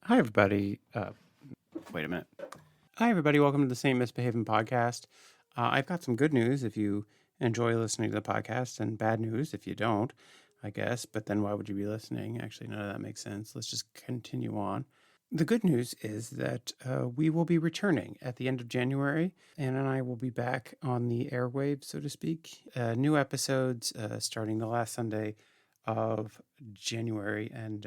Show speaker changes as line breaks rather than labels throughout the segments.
Hi, everybody. Wait a minute. Hi, everybody. Welcome to the St. Mythbehavin podcast. I've got some good news if you enjoy listening to the podcast, and bad news if you don't, I guess. But then why would you be listening? Actually, none of that makes sense. Let's just continue on. The good news is that we will be returning at the end of January. Anna and I will be back on the airwaves, so to speak. New episodes starting the last Sunday of January and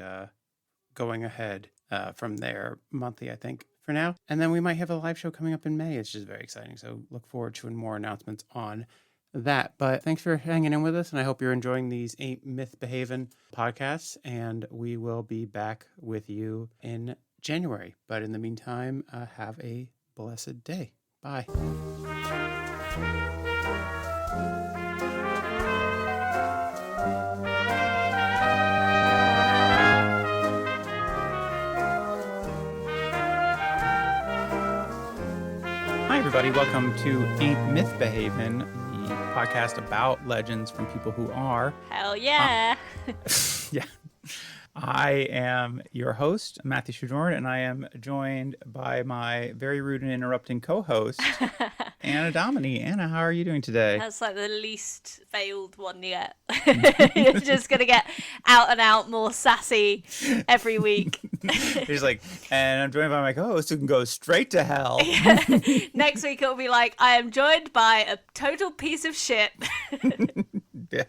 going ahead from there monthly, I think, for now. And then we might have a live show coming up in May. It's just very exciting. So look forward to more announcements on that. But thanks for hanging in with us. And I hope you're enjoying these Ain't Mythbehavin podcasts. And we will be back with you in January. But in the meantime, have a blessed day. Bye. Hi, everybody. Welcome to Ain't Mythbehavin, the podcast about legends from people who are.
Hell yeah.
Yeah. I am your host, Matthew Shadorn, and I am joined by my very rude and interrupting co-host, Anna Domini. Anna, how are you doing today?
That's like the least failed one yet. You're just going to get out and out more sassy every week.
He's like, and I'm joined by my co-host who can go straight to hell.
Next week it'll be like, I am joined by a total piece of shit.
Yeah.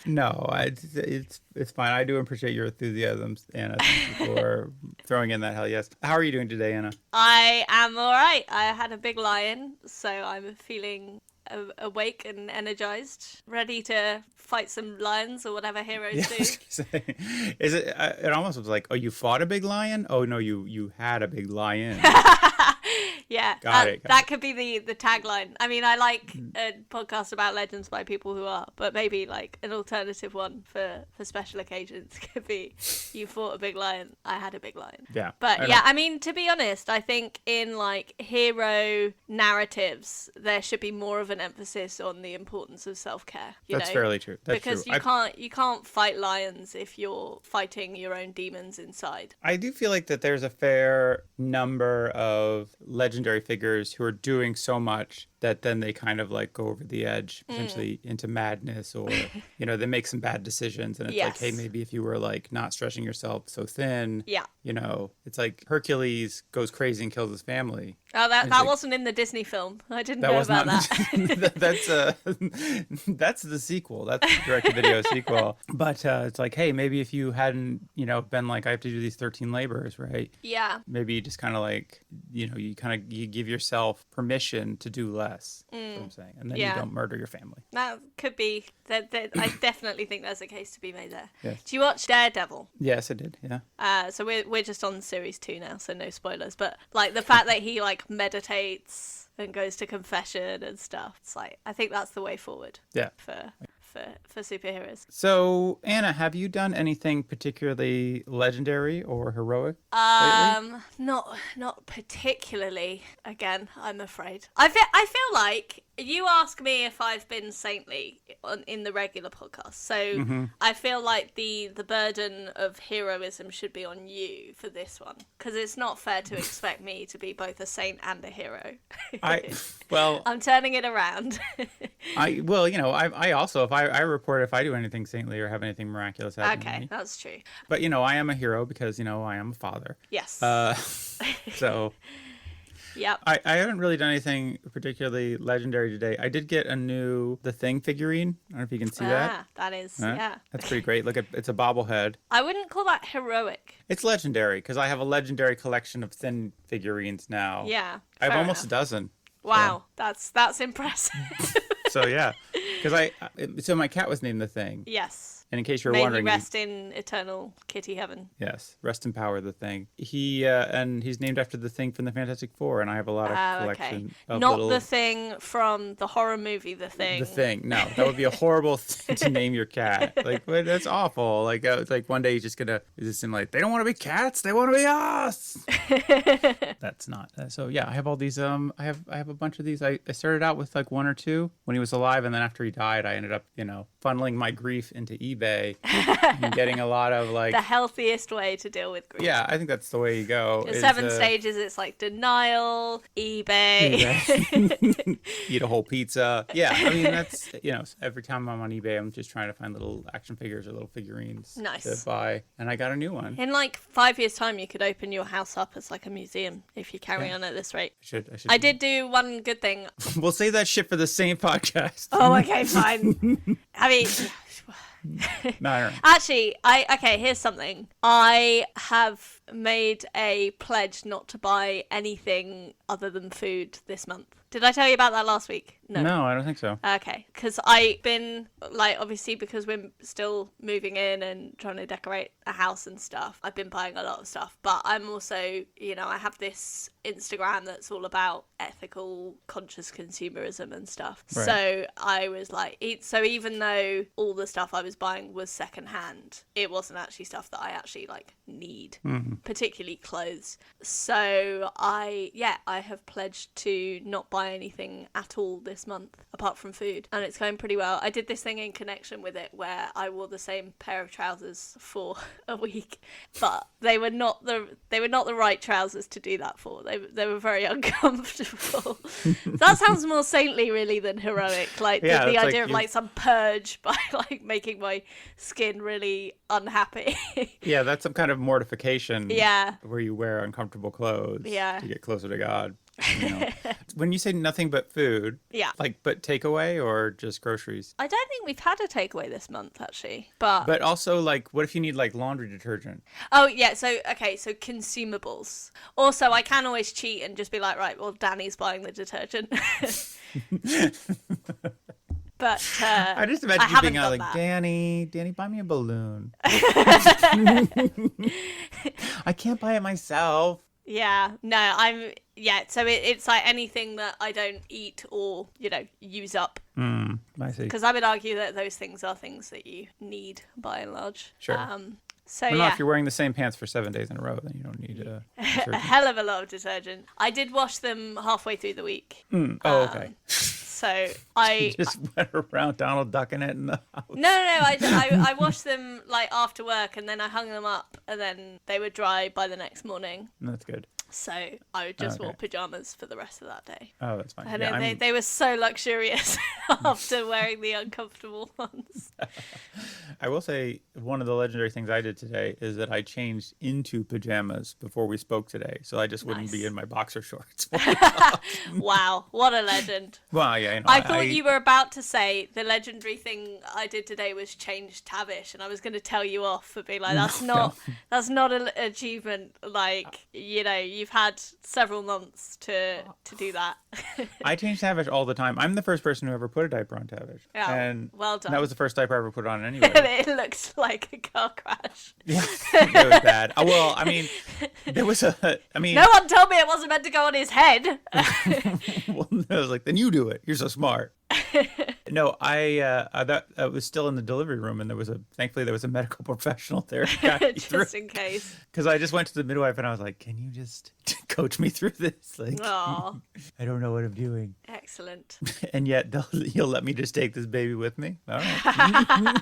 No, it's fine. I do appreciate your enthusiasm, Anna. Thank you for throwing in that hell yes. How are you doing today, Anna?
I am all right. I had a big lion, so I'm feeling awake and energized, ready to fight some lions or whatever heroes do.
I was gonna say, is it? It almost was like, oh, you fought a big lion? Oh no, you had a big lion.
Yeah,
Got it.
That could be the tagline. I mean, I like a podcast about legends by people who are, but maybe like an alternative one for special occasions could be, you fought a big lion, I had a big lion.
Yeah.
But yeah, I mean, to be honest, I think in like hero narratives, there should be more of an emphasis on the importance of self-care.
That's fairly true. That's
because
true.
you can't fight lions if you're fighting your own demons inside.
I do feel like that there's a fair number of legendary figures who are doing so much that then they kind of like go over the edge potentially into madness, or they make some bad decisions, and it's like, hey, maybe if you were like not stretching yourself so thin, it's like Hercules goes crazy and kills his family.
Oh, that wasn't in the Disney film. I didn't know about that.
That's the sequel. That's the direct-to-video sequel. But it's like, hey, maybe if you hadn't, been like, I have to do these 13 labors, right?
Yeah.
Maybe you just kind of like, you give yourself permission to do less. That's what I'm saying. And then you don't murder your family.
That could be. I definitely think there's a case to be made there.
Yes.
Do you watch Daredevil?
Yes, I did. Yeah.
So we're just on series 2 now, so no spoilers. But like the fact that he like meditates and goes to confession and stuff, it's like, I think that's the way forward.
Yeah.
For superheroes.
So, Anna, have you done anything particularly legendary or heroic lately?
Not particularly. Again, I'm afraid. I feel like you ask me if I've been saintly in the regular podcast, so I feel like the burden of heroism should be on you for this one, because it's not fair to expect me to be both a saint and a hero. I'm turning it around.
I also, if I report if I do anything saintly or have anything miraculous happen to me.
Okay, that's true.
But I am a hero because I am a father.
Yes.
So.
Yep.
I haven't really done anything particularly legendary today. I did get a new The Thing figurine. I don't know if you can see that.
That is,
That's pretty great. Look, it's a bobblehead.
I wouldn't call that heroic.
It's legendary because I have a legendary collection of thin figurines now.
Yeah.
I have almost a dozen.
Wow, so. That's impressive.
So yeah, because my cat was named The Thing.
Yes.
And in case you're
May
wondering,
he rest in eternal kitty heaven.
Yes, rest in power, The Thing. And he's named after the Thing from the Fantastic Four, and I have a lot of collection of
Not the Thing from the horror movie, The Thing.
The Thing. No, that would be a horrible thing to name your cat. Like, that's awful. Like, it's like one day he's just gonna. It just seem like they don't want to be cats. They want to be us. That's not. So yeah, I have all these. I have a bunch of these. I started out with like one or two when he was alive, and then after he died, I ended up funneling my grief into eBay and getting a lot of like...
The healthiest way to deal with grief.
Yeah, I think that's the way you go.
In 7 stages, it's like denial, eBay.
Eat a whole pizza. Yeah, I mean, that's, every time I'm on eBay, I'm just trying to find little action figures or little figurines to buy. And I got a new one.
In like 5 years' time, you could open your house up as like a museum if you carry on at this rate. I did do one good thing.
We'll save that shit for the same podcast.
Oh, okay, fine. I mean...
No,
Actually, here's something. I have made a pledge not to buy anything other than food this month. Did I tell you about that last week?
No, I don't think so.
Okay, because I've been, like, obviously because we're still moving in and trying to decorate a house and stuff, I've been buying a lot of stuff. But I'm also, I have this Instagram that's all about ethical, conscious consumerism and stuff. Right. So I was like, even though all the stuff I was buying was secondhand, it wasn't actually stuff that I actually, like, need, particularly clothes. So I have pledged to not buy anything at all this month apart from food, and it's going pretty well. I did this thing in connection with it where I wore the same pair of trousers for a week, but they were not the right trousers to do that for. They were very uncomfortable. That sounds more saintly really than heroic, like the idea of like some purge by like making my skin really unhappy.
Yeah, that's some kind of mortification.
Yeah,
where you wear uncomfortable clothes to get closer to God. When you say nothing but food, but takeaway or just groceries?
I don't think we've had a takeaway this month actually, but
also like, what if you need like laundry detergent?
Oh yeah, so consumables. Also, I can always cheat and just be like, right, well, Danny's buying the detergent. But
I just imagine you being like, that. Danny, buy me a balloon. I can't buy it myself.
Yeah, no, so it's like anything that I don't eat or, use up.
I see.
Because I would argue that those things are things that you need by and large.
Sure. If you're wearing the same pants for 7 days in a row, then you don't need
a hell of a lot of detergent. I did wash them halfway through the week.
Oh, okay.
So I
just went around Donald ducking it in the house.
No. I washed them like after work, and then I hung them up, and then they were dry by the next morning.
That's good.
So I just wore pajamas for the rest of that day.
Oh, that's fine.
And they were so luxurious after wearing the uncomfortable ones.
I will say one of the legendary things I did today is that I changed into pajamas before we spoke today, so I just wouldn't be in my boxer shorts.
Wow, what a legend.
Well, yeah.
I thought you were about to say the legendary thing I did today was change Tavish, and I was going to tell you off for being like, that's not an achievement. Like, you've had several months to do that.
I change Tavish all the time. I'm the first person who ever put a diaper on Tavish.
Yeah,
and
well done.
That was the first diaper I ever put on anyway.
It looked like a car crash.
Yeah, it was bad. Well, I mean, there was no
one told me it wasn't meant to go on his head.
Well, I was like, then you do it. You're so smart. No, I was still in the delivery room, and thankfully there was a medical professional there.
Just in case.
Because I just went to the midwife and I was like, can you just coach me through this? Like,
I
don't know what I'm doing.
Excellent.
And yet you'll let me just take this baby with me? All right.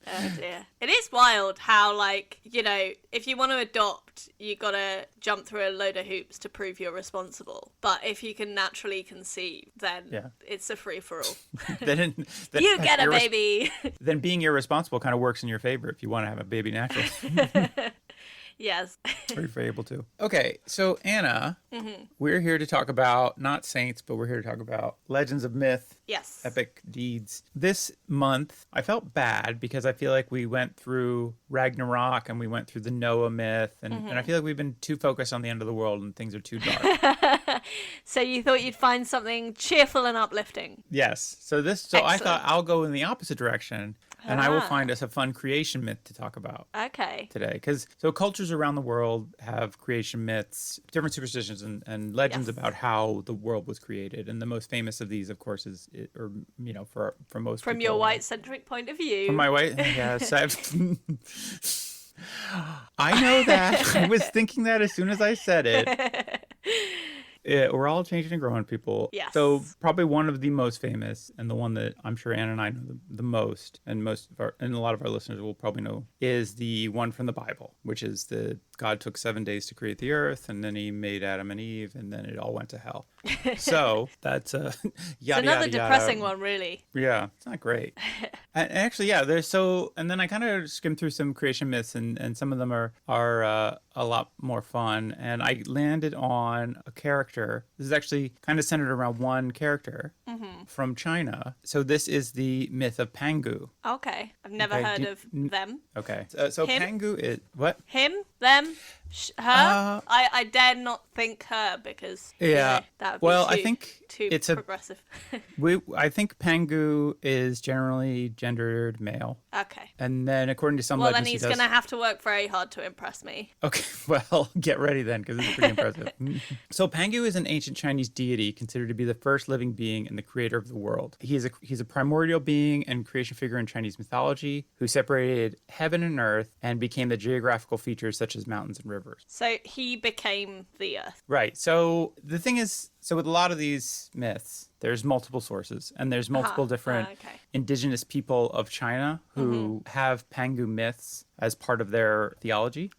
Oh dear. It is wild how, like, if you want to adopt, you got to jump through a load of hoops to prove you're responsible. But if you can naturally conceive, then it's a free-for-all.
then
you get a baby.
Then being irresponsible kind of works in your favor if you want to have a baby naturally.
Yes.
Or if you're able to. Okay, so Anna, we're here to talk about, not saints, but we're here to talk about legends of myth.
Yes.
Epic deeds. This month, I felt bad because I feel like we went through Ragnarok and we went through the Noah myth. And I feel like we've been too focused on the end of the world and things are too dark.
So you thought you'd find something cheerful and uplifting.
Yes. So I thought I'll go in the opposite direction. And I will find us a fun creation myth to talk about today. Because cultures around the world have creation myths, different superstitions and legends about how the world was created. And the most famous of these, of course, is, for most
From
people,
your white-centric point of view.
From my white, yes. I know that. I was thinking that as soon as I said it. we're all changing and growing, people.
Yes.
So probably one of the most famous, and the one that I'm sure Anna and I know the most, and and a lot of our listeners will probably know, is the one from the Bible, which is the God took 7 days to create the earth, and then he made Adam and Eve, and then it all went to hell. So that's yada,
it's another
yada,
depressing
yada.
one, really.
Yeah, it's not great. And actually, yeah, and then I kind of skimmed through some creation myths, and some of them are a lot more fun. And I landed on a character. This is actually kind of centered around one character from China. So this is the myth of Pangu.
Okay. I've never heard of them.
Okay. So
Him?
Pangu is what?
Him? Them? Her? I dare not think her because
Yeah.
that would be
I think
too
it's
progressive.
I think Pangu is generally gendered male.
Okay.
And then according to some
Well,
legends,
then he's going to have to work very hard to impress me.
Okay, well, get ready then, because it's pretty impressive. So Pangu is an ancient Chinese deity considered to be the first living being and the creator of the world. He's a primordial being and creation figure in Chinese mythology who separated heaven and earth and became the geographical features such as mountains and rivers.
So he became the earth.
Right. So the thing is, with a lot of these myths, there's multiple sources, and there's multiple different indigenous people of China who have Pangu myths as part of their theology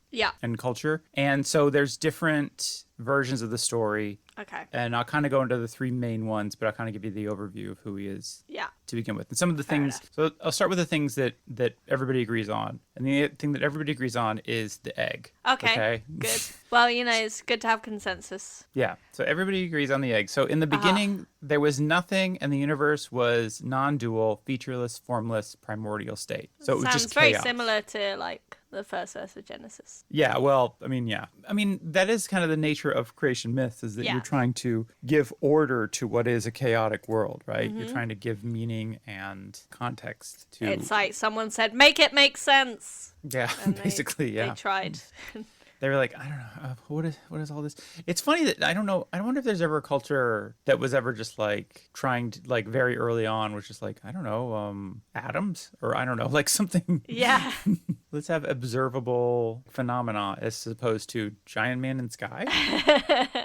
and culture. And so there's different versions of the story.
Okay.
And I'll kind of go into the three main ones, but I'll kind of give you the overview of who he is to begin with. And some of the things, so I'll start with the things that everybody agrees on. And the thing that everybody agrees on is the egg.
Okay. Good. Well, it's good to have consensus.
Yeah. So everybody agrees on the egg. So in the beginning, there was nothing, and the universe was non-dual, featureless, formless, primordial state. So it was just chaos.
Sounds very similar to like the first verse of Genesis.
Yeah, well, I mean, that is kind of the nature of creation myths, is that you're trying to give order to what is a chaotic world, right? You're trying to give meaning and context to...
It's like someone said, make it make sense.
Yeah,
and
basically,
They tried.
They were like, I don't know, what is all this? It's funny that I don't know. I wonder if there's ever a culture that was ever just like trying to, like, very early on was just like, I don't know, atoms, or I don't know, like something.
Yeah.
Let's have observable phenomena as opposed to giant man in sky.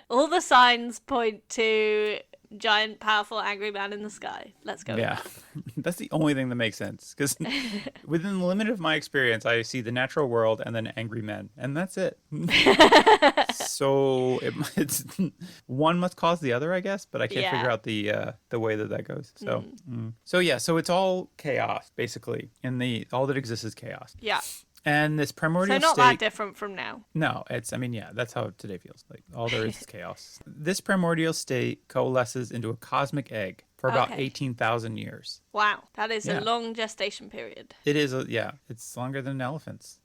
All the signs point to giant, powerful, angry man in the sky. Let's go.
Yeah, that's the only thing that makes sense, because within the limit of my experience, I see the natural world and then angry men, and that's it. So it's one must cause the other, I guess, but I can't figure out the way that goes. So so it's all chaos basically, and all that exists is chaos.
Yeah.
And this primordial
state... So not
that
different from now.
No, that's how today feels. Like, all there is chaos. This primordial state coalesces into a cosmic egg for about 18,000 years.
Wow, that is a long gestation period.
It is, it's longer than elephants,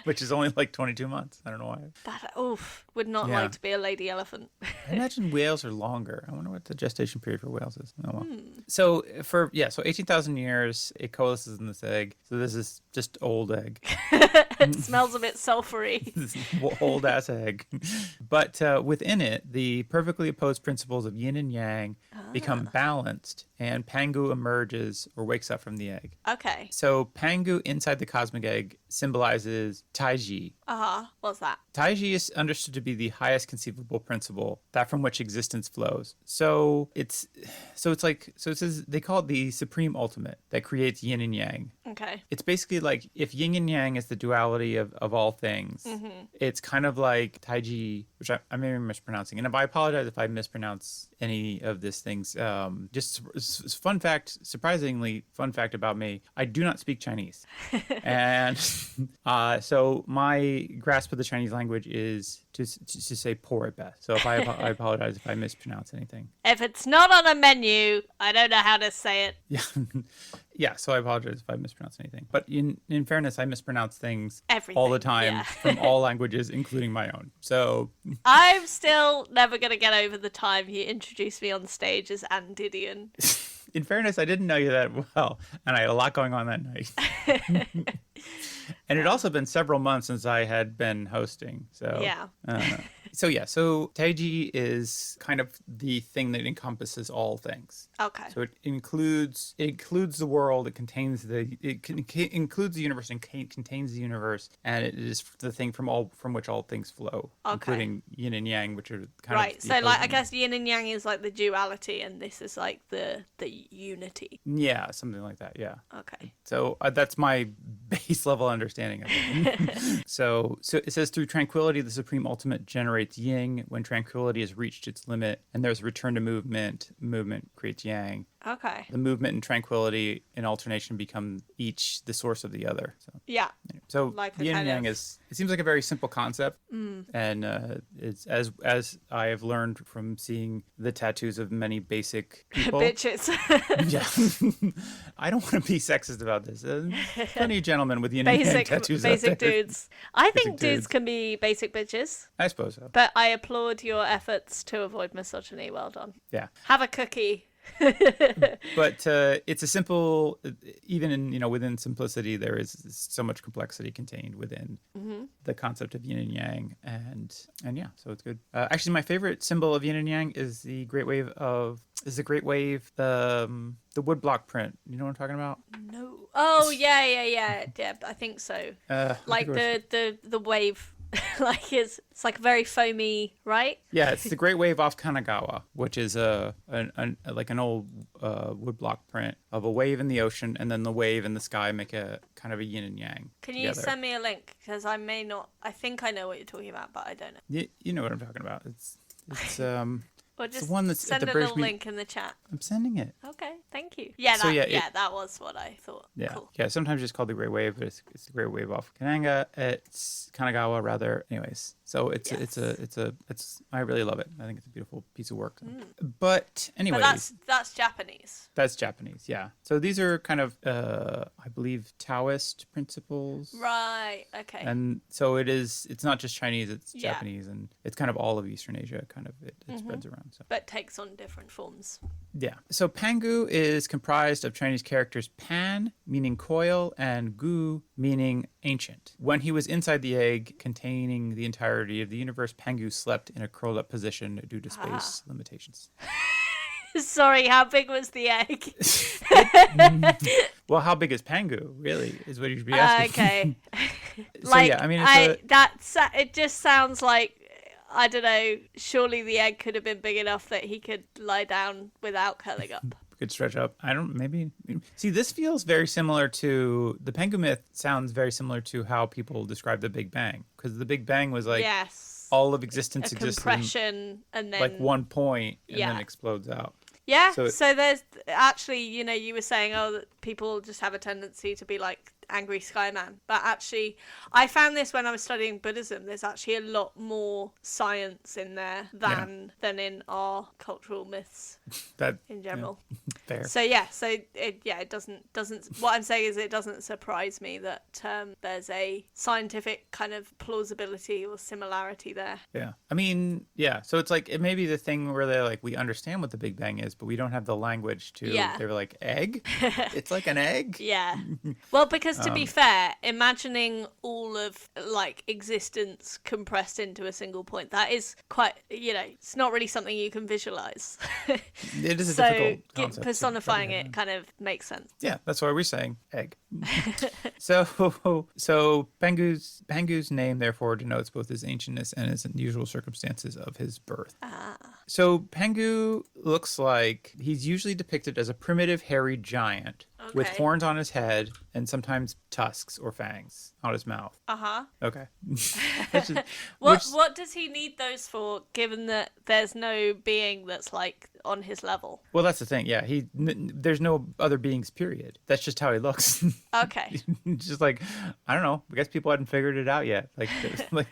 which is only like 22 months. I don't know why.
Would not like to be a lady elephant.
I imagine whales are longer. I wonder what the gestation period for whales is. Oh, well. So 18,000 years, it coalesces in this egg. So this is just old egg.
It smells a bit sulfury.
This old ass egg. But within it, the perfectly opposed principles of yin and yang become balanced, and Pangu emerges or wakes up from the egg.
Okay.
So Pangu inside the cosmic egg symbolizes Taiji.
What's that?
Taiji is understood to be the highest conceivable principle, that from which existence flows. So it says they call it the supreme ultimate that creates yin and yang.
Okay.
It's basically like if yin and yang is the duality of all things, it's kind of like Taiji, which I may be mispronouncing. And if I apologize if I mispronounce any of these things, just surprisingly fun fact about me, I do not speak Chinese. And so my grasp of the Chinese language is to say poor at best. So if I apologize if I mispronounce anything.
If it's not on a menu, I don't know how to say it.
Yeah. Yeah, so I apologize if I mispronounce anything. But in fairness, I mispronounce things all the time from all languages, including my own. So
I'm still never going to get over the time you introduced me on stage as Andidian.
In fairness, I didn't know you that well, and I had a lot going on that night. And it also been several months since I had been hosting. So So Taiji is kind of the thing that encompasses all things.
Okay.
So it includes the world. It contains includes the universe and contains the universe, and it is the thing from which all things flow, including yin and yang, which are kind of
right. So like I guess yin and yang is like the duality, and this is like the unity.
Yeah, something like that. Yeah.
Okay.
So that's my base level understanding of it. So it says through tranquility, the supreme ultimate generates yin. When tranquility has reached its limit and there's a return to movement, movement creates yang.
Okay.
The movement and tranquility in alternation become each the source of the other. So
like
yin and yang is, it seems like a very simple concept. And it's as I have learned from seeing the tattoos of many basic people.
Bitches.
Yeah. I don't want to be sexist about this. Plenty of gentlemen with yin and yang tattoos
basic
out there.
dudes. I think dudes can be basic bitches.
I suppose so.
But I applaud your efforts to avoid misogyny. Well done.
Yeah.
Have a cookie.
But it's a simple, even in within simplicity, there is so much complexity contained within the concept of yin and yang, and yeah, so it's good. Actually, my favorite symbol of yin and yang is the great wave, the woodblock print. You know what I'm talking about?
No. Oh yeah. I think so. Like the wave. Like it's like very foamy, right?
Yeah, it's the Great Wave off Kanagawa, which is like an old woodblock print of a wave in the ocean, and then the wave in the sky make a kind of a yin and yang.
Can you send me a link? Because I may not. I think I know what you're talking about, but I don't know.
You know what I'm talking about. It's
Or just
the one that's
send
at the
a
British
little link in the chat.
I'm sending it.
Okay, thank you. Yeah, that was what I thought.
Yeah,
cool.
Yeah. Sometimes it's called the Great Wave, but it's the Great Wave off Kanagawa rather. Anyways, so it's I really love it. I think it's a beautiful piece of work. But anyways,
but that's Japanese.
That's Japanese. Yeah. So these are kind of I believe Taoist principles.
Right. Okay.
And so it's not just Chinese, it's Japanese, and it's kind of all of Eastern Asia. Kind of it spreads around. So.
But takes on different forms.
Yeah. So Pangu is comprised of Chinese characters Pan, meaning coil, and Gu, meaning ancient. When he was inside the egg containing the entirety of the universe, Pangu slept in a curled up position due to space limitations.
Sorry, how big was the egg?
Well, how big is Pangu, really, is what you should be asking.
Okay.
So, yeah, I mean,
it just sounds like, I don't know, surely the egg could have been big enough that he could lie down without curling up.
Could stretch up. See, this feels very similar to the Pangu myth. Sounds very similar to how people describe the Big Bang, because the Big Bang was like all of existence exists
compression and then
like one point and then explodes out.
Yeah. So there's actually, you were saying, that people just have a tendency to be like angry skyman, but actually I found this when I was studying Buddhism. There's actually a lot more science in there than in our cultural myths in general.
Fair.
So it doesn't what I'm saying is it doesn't surprise me that there's a scientific kind of plausibility or similarity there.
Yeah. I mean, yeah, so it's like it may be the thing where they're like, we understand what the Big Bang is, but we don't have the language to they were like, egg? It's like an egg?
Yeah. Well, because to be fair, imagining all of like existence compressed into a single point, that is quite, it's not really something you can visualize.
It is a difficult concept.
Personifying it kind of makes sense.
Yeah, that's why we're saying egg. So Pangu's name therefore denotes both his ancientness and his unusual circumstances of his birth. So Pangu looks like he's usually depicted as a primitive hairy giant with horns on his head and sometimes tusks or fangs on his mouth. Okay.
What does he need those for, given that there's no being that's like on his level?
Well, that's the thing. Yeah, there's no other beings. Period. That's just how he looks.
Okay.
Just like, I don't know. I guess people hadn't figured it out yet. Like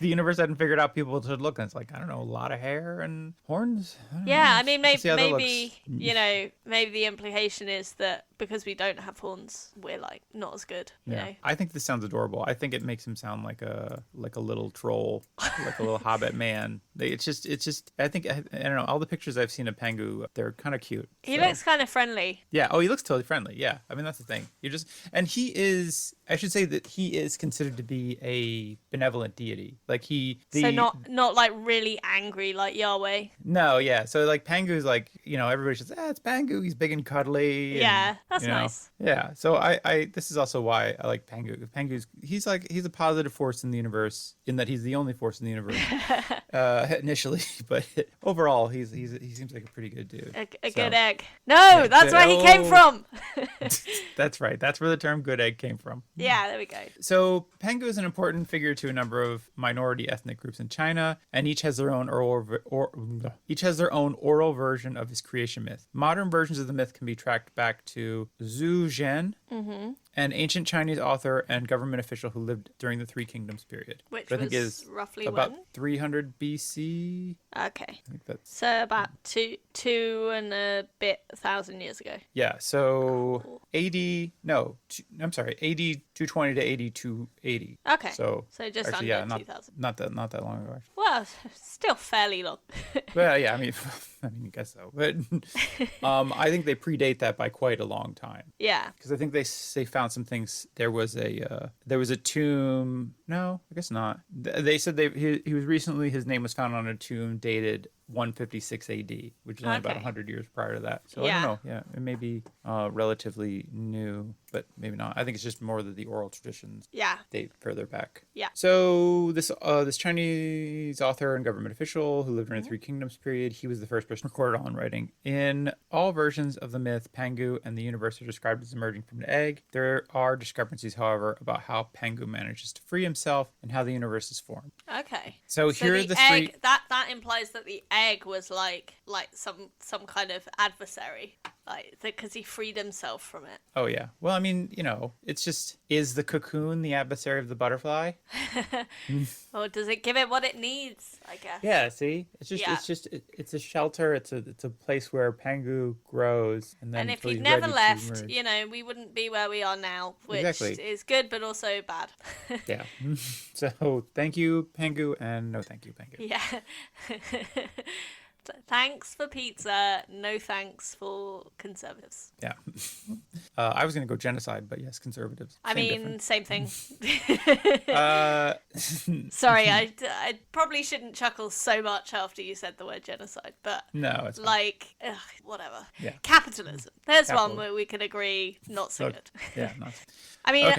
the universe hadn't figured out people should look. And it's like, I don't know, a lot of hair and horns.
I mean, maybe maybe the implication is that because we don't have horns, we're like not as good. You know?
I think this sounds adorable. I think it makes him sound like a little troll, like a little hobbit man.
It's just. I don't know. All the pictures I've seen of Pangu, they're kind of cute.
He looks kind of friendly.
Yeah. Oh, he looks totally friendly. Yeah. I mean, that's the thing. And he is. I should say that he is considered to be a benevolent deity. Like
so not like really angry like Yahweh.
No. Yeah. So like Pangu's like, everybody says, it's Pangu. He's big and cuddly.
Yeah. That's nice.
Yeah. So I this is also why I like Pangu. He's a positive force in the universe in that he's the only force in the universe initially, but overall he seems like a pretty good dude.
A good egg. No, that's where he came from.
That's right. That's where the term good egg came from.
Yeah, there we go.
So Pangu is an important figure to a number of minority ethnic groups in China, and each has their own oral version of his creation myth. Modern versions of the myth can be tracked back to Zhu Zhen, an ancient Chinese author and government official who lived during the Three Kingdoms period.
Which
I think
was
is
roughly
about
when?
300 BC.
Okay.
I think that's...
So about two and a bit 1,000 years ago.
Yeah, so AD 220 to AD 280.
Okay.
So
just
actually,
under 2,000.
Not that long ago. Actually.
Well, still fairly long.
Well, yeah, I mean, I guess so. But I think they predate that by quite a long time.
Yeah.
Because I think they found some things. There was a tomb. No, I guess not. They said he was recently. His name was found on a tomb dated 156 AD, which is only about 100 years prior to that. So
yeah.
I don't know. Yeah, it may be relatively new, but maybe not. I think it's just more that the oral traditions date further back.
Yeah.
So this Chinese author and government official who lived during the Three Kingdoms period, he was the first person recorded on writing. In all versions of the myth, Pangu and the universe are described as emerging from an egg. There are discrepancies, however, about how Pangu manages to free himself and how the universe is formed.
Okay.
So here are the
egg,
three.
That implies that the egg was like some kind of adversary, like because he freed himself from it.
Oh yeah. Well, I mean, it's just, is the cocoon the adversary of the butterfly?
Or does it give it what it needs? I guess.
Yeah. See, it's a shelter. It's a place where Pangu grows, and
if he'd never left, we wouldn't be where we are now, which is good but also bad.
Yeah. So thank you, Pangu, and no thank you, Pangu.
Yeah. Thanks for pizza, no thanks for conservatives.
Yeah. I was going to go genocide, but yes, conservatives.
Same thing. Sorry, I probably shouldn't chuckle so much after you said the word genocide, but
no, it's
whatever.
Yeah.
Capitalism. There's one where we can agree not so good.
Yeah, not.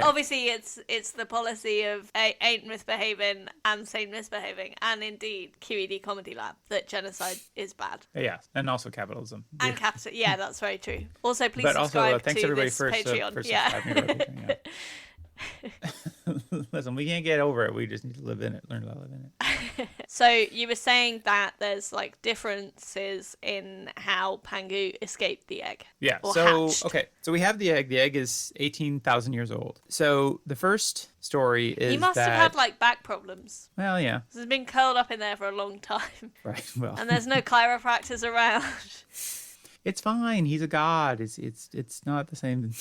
Obviously it's the policy of Ain't Mythbehavin and Sane Misbehaving, and indeed QED Comedy Lab, that genocide is bad.
Yeah, and also capitalism.
And capital. Yeah, that's very true. Also, please
but
subscribe
also, thanks
to
everybody
this
for
Patreon.
subscribing to our Patreon, yeah. Listen, we can't get over it. We just need to live in it, learn how to live in it.
So you were saying that there's differences in how Pangu escaped the egg.
Yeah.
Hatched.
So we have the egg. The egg is 18,000 years old. So the first story is
he must have had back problems.
Well, yeah.
He's been curled up in there for a long time.
Right. Well.
And there's no chiropractors around.
It's fine. He's a god. It's not the same.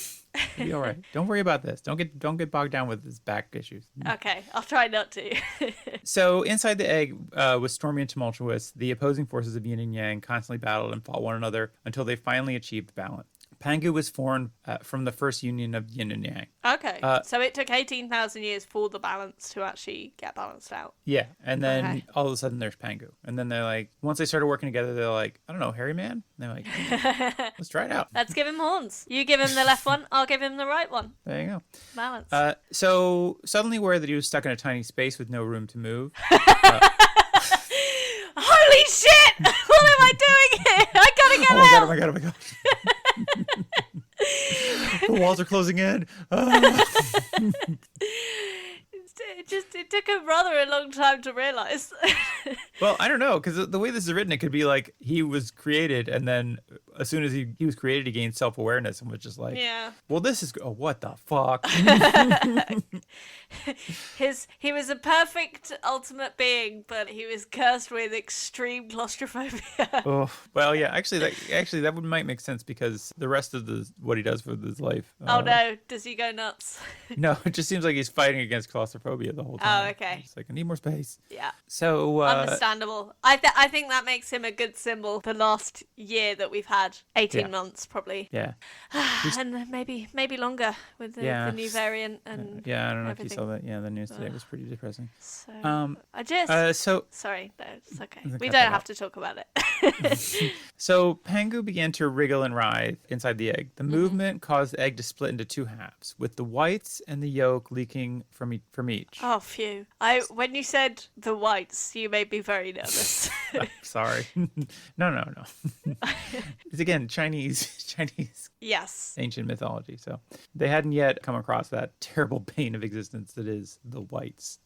It'll be all right. Don't worry about this. Don't get bogged down with his back issues.
Okay, I'll try not to.
So inside the egg was stormy and tumultuous. The opposing forces of yin and yang constantly battled and fought one another until they finally achieved balance. Pangu was formed from the first union of yin and yang.
Okay, so it took 18,000 years for the balance to actually get balanced out.
Yeah, and then all of a sudden there's Pangu. And then they're like, once they started working together, they're like, I don't know, hairy man? And they're like, let's try it out.
Let's give him horns. You give him the left one, I'll give him the right one.
There you go.
Balance.
So suddenly aware that he was stuck in a tiny space with no room to move.
Holy shit! What am I doing here? I gotta get out!
Oh my god. The walls are closing in.
It took a rather long time to realize.
Well, I don't know, because the way this is written, it could be like he was created and then as soon as he was created, he gained self-awareness and was just like,
Yeah.
well, this is, oh, what the fuck?
He was a perfect ultimate being, but he was cursed with extreme claustrophobia.
Oh, well, yeah, actually, that might make sense because the rest of what he does with his life.
Oh no, does he go nuts?
No, it just seems like he's fighting against claustrophobia the whole time.
Oh, okay.
It's like, I need more space.
Yeah.
So,
Understandable. I think that makes him a good symbol. The last year that we've had, 18 months probably.
yeah.
And maybe longer with the new variant and
Yeah, I don't know
everything.
if you saw that. Yeah, the news today was pretty depressing.
So
So
sorry, no, it's okay.
Cut
We
that
don't
out.
have to talk about it.
So Pangu began to wriggle and writhe inside the egg. The
Mm-hmm.
movement caused the egg to split into two halves, with the whites and the yolk leaking from each.
Oh, phew. When you said the whites, you made me very nervous.
Sorry. No. It's again Chinese
Yes.
ancient mythology. So they hadn't yet come across that terrible bane of existence that is the whites.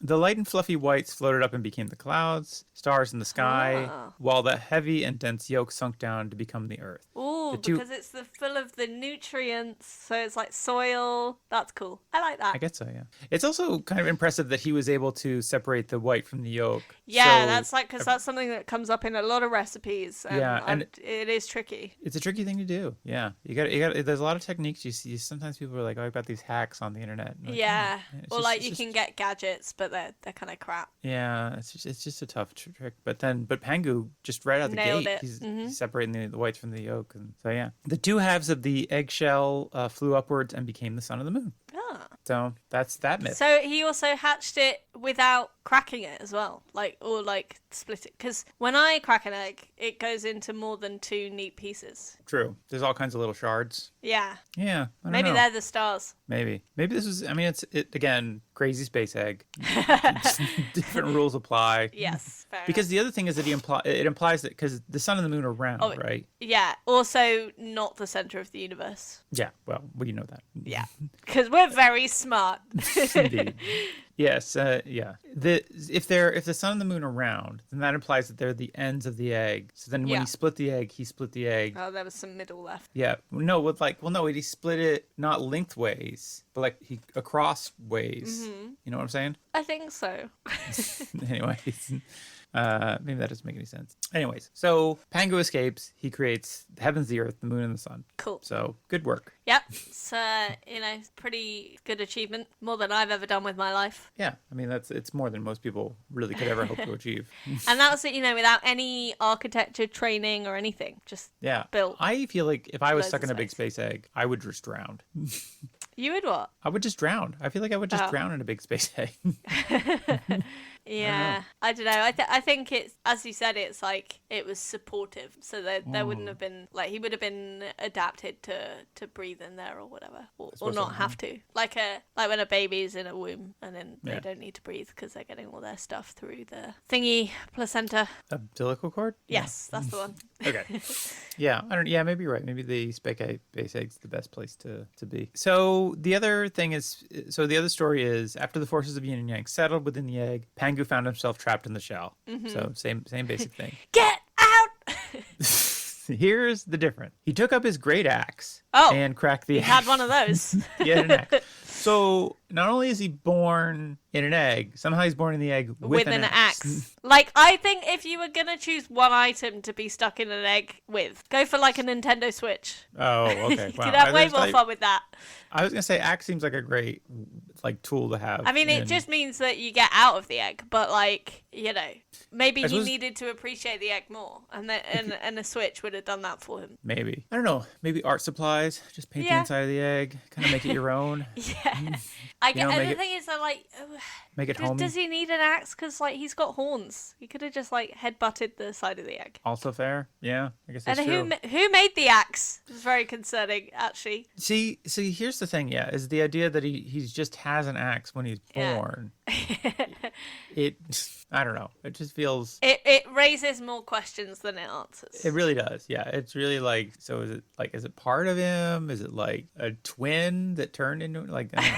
The light and fluffy whites floated up and became the clouds, stars in the sky, while the heavy and dense yolk sunk down to become the earth.
Ooh, because it's full of the nutrients, so it's like soil. That's cool. I like that.
I guess so, yeah. It's also kind of impressive that he was able to separate the white from the yolk.
Yeah,
So
that's because that's something that comes up in a lot of recipes. And it is tricky.
it's a tricky thing to do. Yeah, you got. There's a lot of techniques you see. Sometimes people are like, "Oh, I've got these hacks on the internet." And
Yeah,
it's
or
just-
like
it's
you
just-
can get gadgets, but they're kind of crap.
Yeah, it's just a tough trick. But Pangu just right out the
Nailed
gate,
it. Mm-hmm.
he's separating the whites from the yolk, and so yeah, the two halves of the eggshell flew upwards and became the sun and the moon.
Ah.
So that's that myth.
So he also hatched it without cracking it as well, or split it. Because when I crack an egg, it goes into more than two neat pieces.
True. There's all kinds of little shards.
Yeah.
Yeah. I don't
Maybe
know.
they're the stars.
Maybe this was. I mean, it's again crazy space egg. Different rules apply.
Yes. Fair
Because
enough.
the other thing is that it implies that because the sun and the moon are round,
Oh,
right?
Yeah. Also, not the center of the universe.
Yeah. Well, you know that.
Yeah. Because we're very smart.
Indeed. Yes. Yeah. If the sun and the moon are round, then that implies that they're the ends of the egg. So then when
Yeah.
he split the egg.
Oh, there was some middle left.
Yeah. No. He split it not lengthways, but like across ways.
Mm-hmm.
You know what I'm saying?
I think so.
Anyways. Maybe that doesn't make any sense. Anyways, so Pangu escapes. He creates the heavens, the earth, the moon, and the sun.
Cool.
So good work.
Yep. It's, pretty good achievement. More than I've ever done with my life.
Yeah, I mean it's more than most people really could ever hope to achieve.
And that was, without any architecture training or anything. Just
Yeah,
built.
I feel like if I was
Loads
stuck
of
in a big
space.
space egg, I would just drown.
You would what?
I would just drown. I feel like I would just
Oh.
drown in a big space egg.
Yeah, I don't know. I think it's, as you said, it's like it was supportive, so there wouldn't have been he would have been adapted to breathe in there or whatever, or
suppose
not
so,
have to, like when a baby's in a womb and then they
Yeah.
don't need to breathe because they're getting all their stuff through the thingy placenta.
Umbilical cord?
Yes, that's the one.
Okay. Yeah, I don't. Yeah, maybe you're right. Maybe the space egg's the best place to be. So the other thing is, the other story is after the forces of yin and yang settled within the egg, Pangu found himself trapped in the shell.
Mm-hmm.
So same basic thing.
Get out!
Here's the difference. He took up his great axe
Oh,
and cracked the egg.
He had one of those.
He had an axe. So not only is he born in an egg, somehow he's born in the egg with
an axe. I think if you were gonna choose one item to be stuck in an egg with, go for like a Nintendo Switch.
Oh, okay. Wow.
You'd have way
was
more
like-
fun with that.
I was gonna say axe seems like a great tool to have.
I mean, it
in-
just means that you get out of the egg, but maybe he
suppose-
needed to appreciate the egg more, and a Switch would have done that for him.
Maybe. I don't know. Maybe art supplies. Just paint the
Yeah.
inside of the egg. Kind of make it your own.
Yeah, I get.
know,
And
make
the
it-
thing is that
Make it homey.
does he need an axe? Because he's got horns. He could have just headbutted the side of the egg.
Also fair. Yeah, I guess that's
And
true.
who made the axe? It was very concerning, actually.
See, here's the thing. Yeah, is the idea that he just has an axe when he's
Yeah.
born. I don't know. It just feels.
It raises more questions than it answers.
It really does. Yeah, it's really so is it part of him? Is it like a twin that turned into I don't know.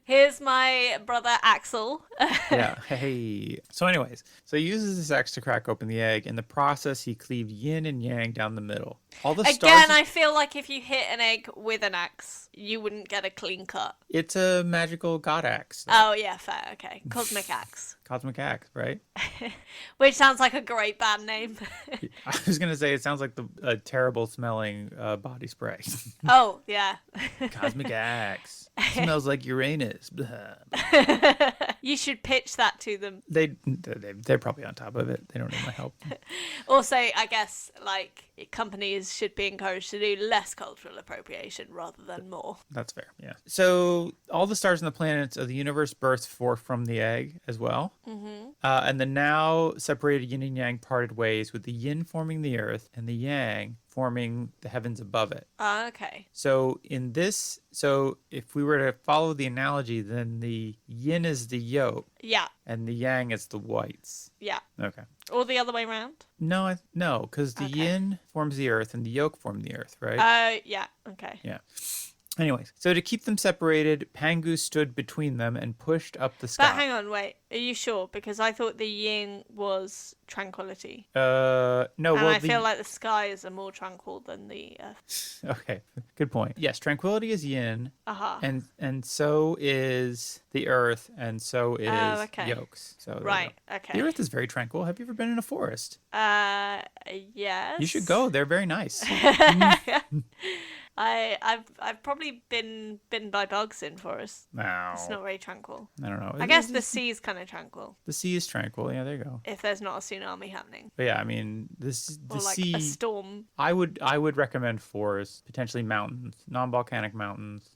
Here's my brother Axel.
Yeah. Hey. So anyways, so he uses his axe to crack open the egg. In the process, he cleaved yin and yang down the middle. All the
Again,
stars...
I feel like if you hit an egg with an axe, you wouldn't get a clean cut.
It's a magical god axe.
Oh, yeah, fair. Okay. Cosmic axe.
Cosmic axe, right?
Which sounds like a great band name.
I was going to say, it sounds like a terrible smelling body spray.
Oh, yeah.
Cosmic axe. Smells like Uranus.
You should pitch that to them.
They're probably on top of it. They don't need my help.
Also, I guess, like, companies should be encouraged to do less cultural appropriation rather than more.
That's fair, yeah. So all the stars and the planets of the universe burst forth from the egg as well. Mm-hmm. And the now separated yin and yang parted ways, with the yin forming the earth and the yang forming the heavens above it.
Okay.
So if we were to follow the analogy, then the yin is the yolk
Yeah.
and the yang is the whites.
Yeah.
Okay.
Or the other way around?
No, because the yin forms the earth and the yolk form the earth, right?
Yeah. Okay.
Yeah. Anyways, so to keep them separated, Pangu stood between them and pushed up the sky.
But hang on, wait. Are you sure? Because I thought the yin was tranquility.
No,
And
well,
I feel like the skies are more tranquil than the earth.
Okay, good point. Yes, tranquility is yin,
Uh-huh.
and so is the earth, and so is yolks. So there you
Right,
go.
okay.
The earth is very tranquil. Have you ever been in a forest?
Yes.
You should go. They're very nice.
I've probably been bitten by bugs in forests.
No.
It's not very tranquil.
I don't know.
I guess the sea is kind of tranquil
The sea is tranquil. Yeah, there you go.
if there's not a tsunami happening
But yeah, I mean, the
or like
sea.
a storm.
I would recommend forests, potentially mountains, non-volcanic mountains.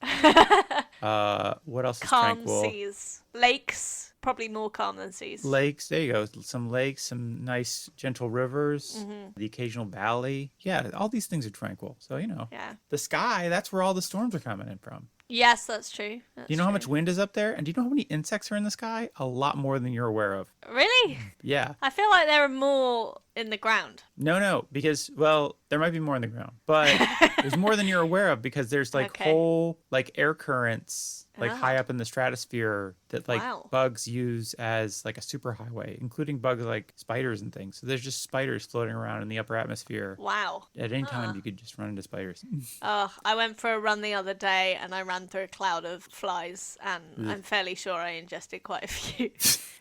What else is
Calm
tranquil?
seas, lakes. Probably more calm than seas.
Lakes, there you go. Some lakes, some nice gentle rivers,
Mm-hmm.
the occasional valley. Yeah, all these things are tranquil. So,
Yeah.
the sky, that's where all the storms are coming in from.
Yes, that's true.
Do you know how much wind is up there? And do you know how many insects are in the sky? A lot more than you're aware of.
Really?
Yeah.
I feel like there are more in the ground.
No, because, well, there might be more in the ground, but there's more than you're aware of, because there's like
Okay.
whole like air currents like
Ah.
high up in the stratosphere that like
Wow.
bugs use as like a superhighway, including bugs like spiders and things. So there's just spiders floating around in the upper atmosphere.
Wow.
At any time, you could just run into spiders.
I went for a run the other day and I ran through a cloud of flies and I'm fairly sure I ingested quite a few.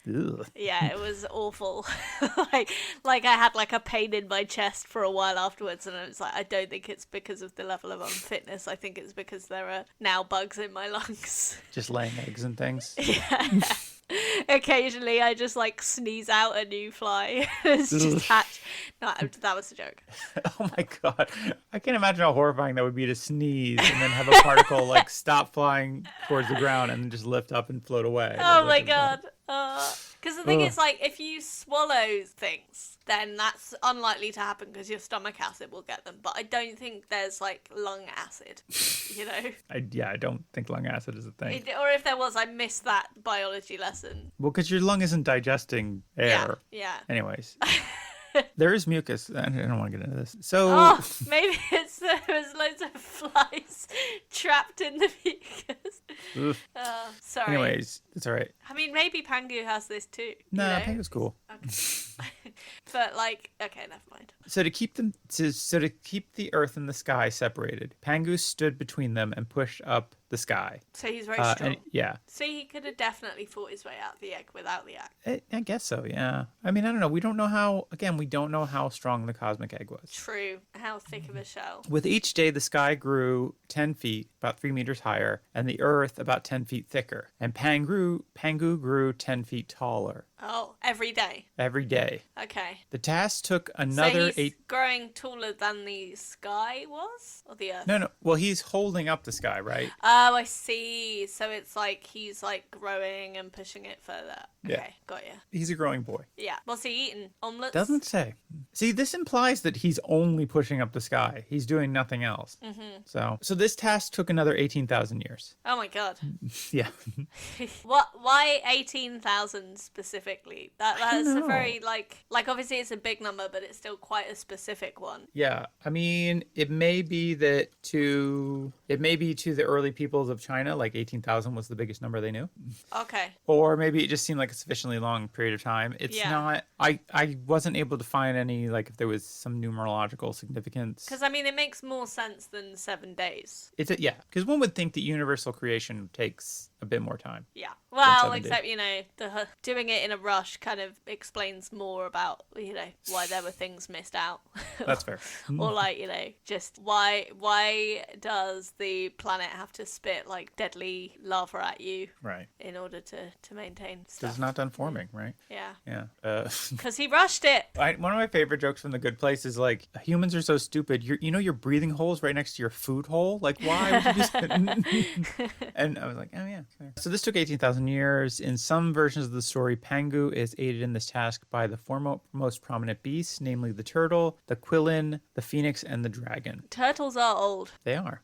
Ugh.
Yeah, it was awful. like I had like a pain in my chest for a while afterwards, and I was like, I don't think it's because of the level of unfitness. I think it's because there are now bugs in my lungs.
Just laying eggs and things.
Yeah. Occasionally, I just like sneeze out a new fly. It's just hatch. No, that was a joke.
Oh my god. I can't imagine how horrifying that would be to sneeze and then have a particle like stop flying towards the ground and then just lift up and float away.
Oh my god. Because the thing
Ugh.
is, like, if you swallow things, then that's unlikely to happen because your stomach acid will get them. But I don't think there's, like, lung acid, you know?
I don't think lung acid is a thing.
Or if there was, I missed that biology lesson.
Well, because your lung isn't digesting air.
Yeah.
Anyways. There is mucus. I don't want to get into this. So,
Oh, maybe there's loads of flies trapped in the mucus.
ugh.
Sorry.
Anyways, it's all right.
I mean, maybe Pangu has this too.
No,
you know?
I think it's cool.
Okay. But, like, okay, never mind.
So to keep the earth and the sky separated, Pangu stood between them and pushed up the sky.
So he's very strong.
Yeah.
So he could have definitely fought his way out the egg without the axe.
I guess so, yeah. I mean, I don't know. We don't know how strong the cosmic egg was.
True. How thick of a shell.
With each day, the sky grew 10 feet, about 3 meters higher, and the earth about 10 feet thicker. And Pangu grew 10 feet taller.
Oh, every day.
Every day.
Okay.
The task took another
so he's
8...
growing taller than the sky was? Or the earth?
No. Well, he's holding up the sky, right?
Oh, I see. So it's like he's like growing and pushing it further. Okay,
Yeah.
got you.
He's a growing boy.
Yeah. What's he eating? Omelets?
Doesn't say. See, this implies that he's only pushing up the sky. He's doing nothing else. So this task took another 18,000 years.
Oh my god.
Yeah.
Why 18,000 specifically? That's a
know.
very like obviously it's a big number, but it's still quite a specific one.
Yeah. I mean, it may be to the early peoples of China, like 18,000 was the biggest number they knew.
Okay.
Or maybe it just seemed like a sufficiently long period of time. It's
Yeah.
not, I wasn't able to find any, like if there was some numerological significance.
Because I mean, it makes more sense than 7 days.
Yeah, because one would think that universal creation takes a bit more time.
Yeah. Well,
70.
except doing it in a rush kind of explains more about why there were things missed out.
That's fair.
Or like just why does the planet have to spit like deadly lava at you
Right.
in order to maintain
Because
stuff?
it's not done forming, right?
Yeah.
Yeah.
Because he rushed it.
One of my favorite jokes from The Good Place is like, humans are so stupid. Your breathing hole is right next to your food hole. Like, why would you just... And I was like, oh yeah. Fair. So this took 18,000 years. In some versions of the story, Pangu is aided in this task by the four most prominent beasts, namely the turtle, the quillin, the phoenix, and the dragon.
Turtles are old.
They are.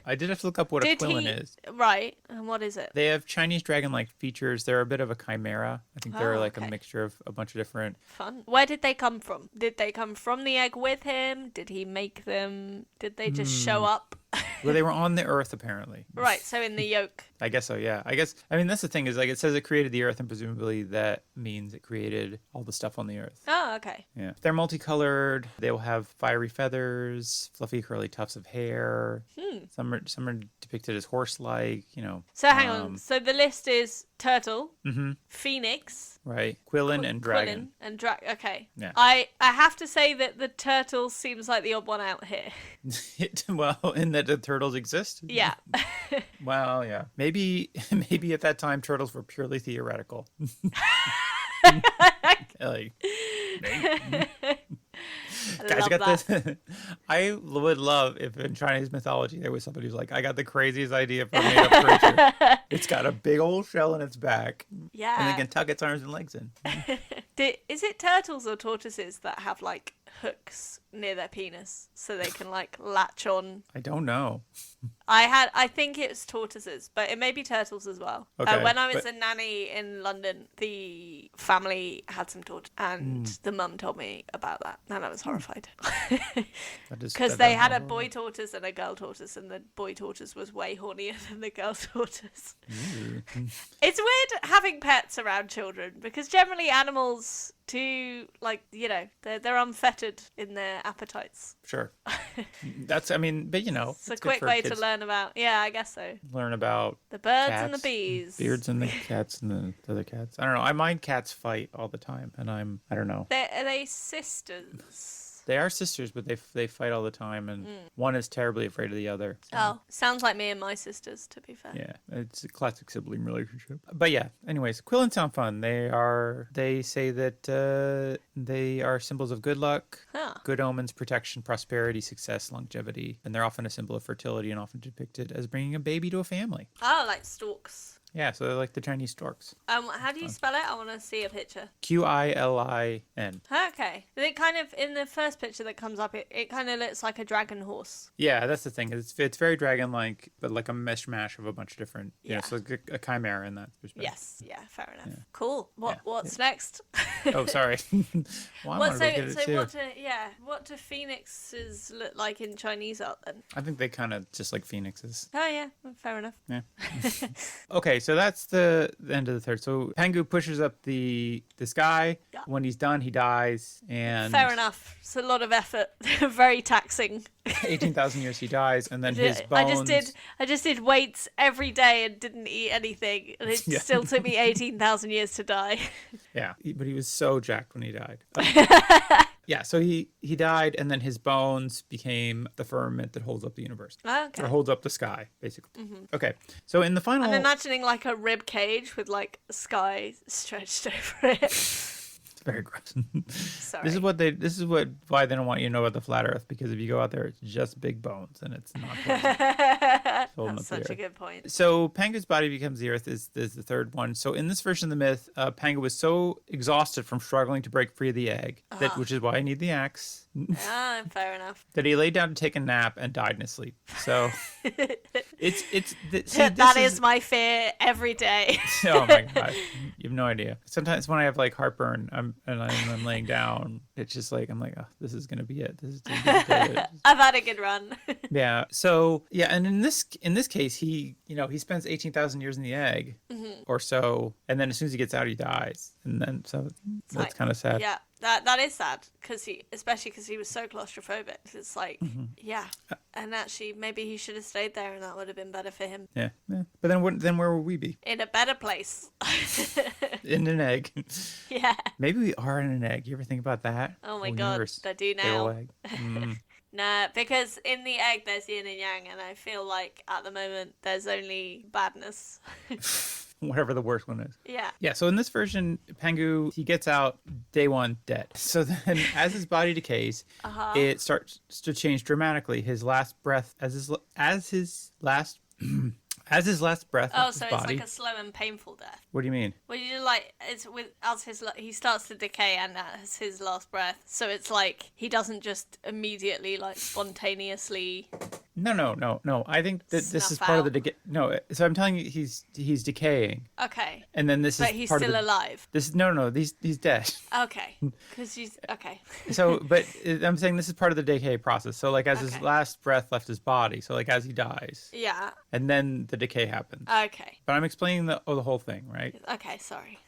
I did have to look up what a quillin is.
Right. And what is it?
They have Chinese dragon-like features. They're a bit of a chimera. I think they're like
okay.
a mixture of a bunch of different...
Fun. Where did they come from? Did they come from the egg with him? Did he make them? Did they just show up?
Well, they were on the earth, apparently.
Right, so in the yolk.
I guess so, yeah. I mean, that's the thing is, like, it says it created the earth, and presumably that means it created all the stuff on the earth.
Oh, okay.
Yeah. They're multicolored. They will have fiery feathers, fluffy, curly tufts of hair. Some are depicted as horse-like,
So hang on. So the list is turtle,
Mm-hmm.
phoenix,
Right. Quillin and dragon.
quillin, and dragon. Okay.
Yeah.
I have to say that the turtle seems like the odd one out here.
Well, in that the turtles exist?
Yeah.
Well, yeah. Maybe at that time turtles were purely theoretical. Like, guys, I got this. I would love if in Chinese mythology there was somebody who's like, I got the craziest idea for a made-up creature. It's got a big old shell in its back, and
Yeah.
it can tuck its arms and legs in.
Is it turtles or tortoises that have like hooks near their penis so they can like latch on?
I don't know.
I think it's tortoises, but it may be turtles as well.
Okay,
When I was
but-
a nanny in London, the family had some tortoises, and the mum told me about that, and I was horrified. Because they had a boy tortoise and a girl tortoise, and the boy tortoise was way hornier than the girl tortoise. It's weird having pets around children, because generally animals do, like, they're unfettered in their appetites.
Sure. But
It's a quick way to learn about, I guess so.
Learn about
The birds and the
cats,
bees.
beards and the cats and the other cats. I don't know. I mind cats fight all the time, and I don't know.
Are they sisters?
They are sisters, but they fight all the time, and one is terribly afraid of the other. So,
Oh, sounds like me and my sisters, to be fair.
yeah, it's a classic sibling relationship. But yeah, anyways, quillins sound fun. They say that they are symbols of good luck,
Huh.
good omens, protection, prosperity, success, longevity, and they're often a symbol of fertility and often depicted as bringing a baby to a family.
Oh, like storks.
Yeah, so they're like the Chinese storks.
How do you spell it? I want to see a picture.
Quillin.
Okay. It kind of, in the first picture that comes up, it kind of looks like a dragon horse.
Yeah, that's the thing. It's very dragon-like, but like a mishmash of a bunch of different.
Yeah.
So like a chimera in that perspective.
Yes. Yeah, fair enough. Cool. What's next?
Oh, sorry. Well, I want to go get it too.
What do phoenixes look like in Chinese art then?
I think they kind of just like phoenixes.
Oh yeah, fair enough.
Yeah. Okay, so that's the end of the third. So Pangu pushes up the sky.
Yeah.
When he's done, he dies, and
Fair enough. It's a lot of effort. Very taxing.
18,000 years he dies, and then his bones.
I just did weights every day and didn't eat anything, and it
Yeah.
still took me 18,000 years to die.
Yeah, but he was so jacked when he died. Yeah, so he died, and then his bones became the firmament that holds up the universe.
Okay.
Or holds up the sky, basically. Okay, so in the final...
I'm imagining like a rib cage with like a sky stretched over it.
It's very gross.
Sorry.
This is why they don't want you to know about the flat Earth, because if you go out there, it's just big bones, and it's not pleasant. Fill him
That's
up with
such a
air.
good point.
So Pangu's body becomes the earth is the third one. So in this version of the myth, Pangu was so exhausted from struggling to break free of the egg, which is why I need the axe,
Ah, fair enough.
that he laid down to take a nap and died in his sleep. So
That is my fear every day.
Oh my god, you have no idea. Sometimes when I have like heartburn, I'm laying down, it's just like I'm like, oh, this is gonna be it. This is gonna be it.
I've had a good run.
Yeah. So yeah, and in this case, he spends 18,000 years in the egg or so, and then as soon as he gets out, he dies, and then so that's kind of sad.
Yeah, that is sad especially because he was so claustrophobic. It's like, yeah, and actually maybe he should have stayed there, and that would have been better for him.
Yeah. But then where would we be?
In a better place.
In an egg.
Yeah.
Maybe we are in an egg. You ever think about that?
Oh my
Whole
god,
universe.
I do
Big ol'
now.
egg.
Nah, because in the egg there's yin and yang, and I feel like at the moment there's only badness.
Whatever the worst one is.
Yeah.
Yeah, so in this version, Pangu, he gets out day one dead. So then as his body decays, it starts to change dramatically. His last breath, as his last breath
Oh,
of his
so
body.
it's like a slow and painful death.
What do you mean?
Well, you like he starts to decay and as his last breath. So it's like he doesn't just immediately like spontaneously.
No. I think that this is
Snuff
part of the
out.
decay. No, so I'm telling you, he's decaying,
Okay,
and then this
but
is
he's
part
still
of the,
alive.
This no, he's dead.
Okay, because he's okay.
So, but I'm saying this is part of the decay process. So, like, as his
Okay.
last breath left his body, so like as he dies,
Yeah.
and then the decay happens.
Okay.
But I'm explaining the whole thing, right?
Okay. Sorry.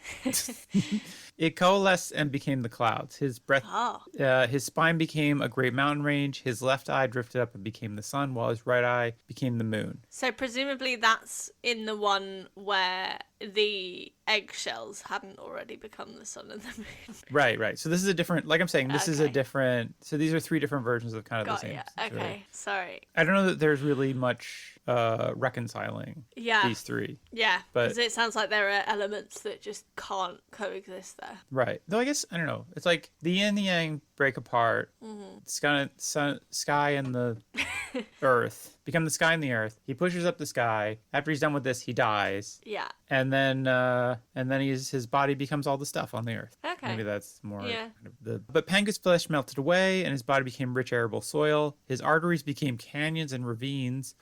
It coalesced and became the clouds. His breath,
Oh.
his spine became a great mountain range. His left eye drifted up and became the sun, while his right eye became the moon.
So presumably that's in the one where the eggshells hadn't already become the sun and the moon.
Right. So this is a different. Like I'm saying, this is a
Okay.
different. So these are three different versions of kind of
Got
the same.
ya.
story.
Okay. Sorry.
I don't know that there's really much reconciling
Yeah.
these three.
Yeah.
But-
Because it sounds like there are elements that just can't coexist there.
Right. Though I guess I don't know. It's like the yin and the yang break apart. Sky and the earth become the sky and the earth. He pushes up the sky. After he's done with this, he dies,
Yeah.
and then his body becomes all the stuff on the earth.
Okay.
Maybe that's more
Yeah.
kind of the. But Pangu's flesh melted away, and his body became rich arable soil. His arteries became canyons and ravines,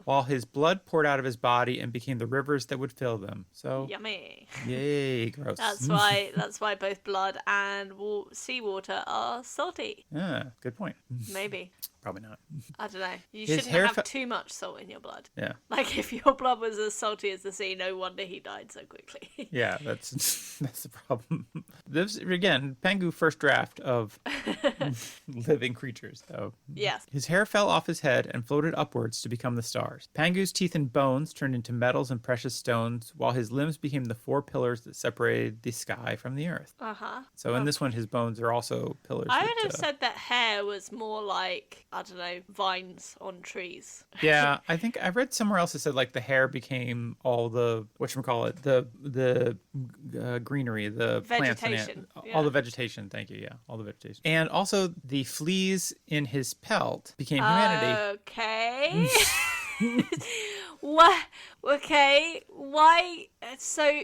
while his blood poured out of his body and became the rivers that would fill them. So
Yummy.
yay, gross.
That's why both blood and seawater are salty.
Yeah, good point.
Maybe.
Probably not.
I don't know. You
His
shouldn't
hair
have
fe-
too much salt in your blood.
Yeah.
Like if your blood was as salty as the sea, no wonder he died so quickly.
Yeah, that's the problem. This again, Pangu first draft of living creatures. So
Yes.
his hair fell off his head and floated upwards to become the stars. Pangu's teeth and bones turned into metals and precious stones, while his limbs became the four pillars that separated the sky from the earth.
Uh-huh.
So in this one, his bones are also pillars.
I
that,
would have said that hair was more like, I don't know, vines on trees.
Yeah, I think I read somewhere else that said like the hair became all the whatchamacallit, the greenery, the plants,
Vegetation,
all
yeah.
the vegetation. Thank you. Yeah, all the vegetation, and also the fleas in his pelt became humanity.
Okay. What? Okay. Why? So,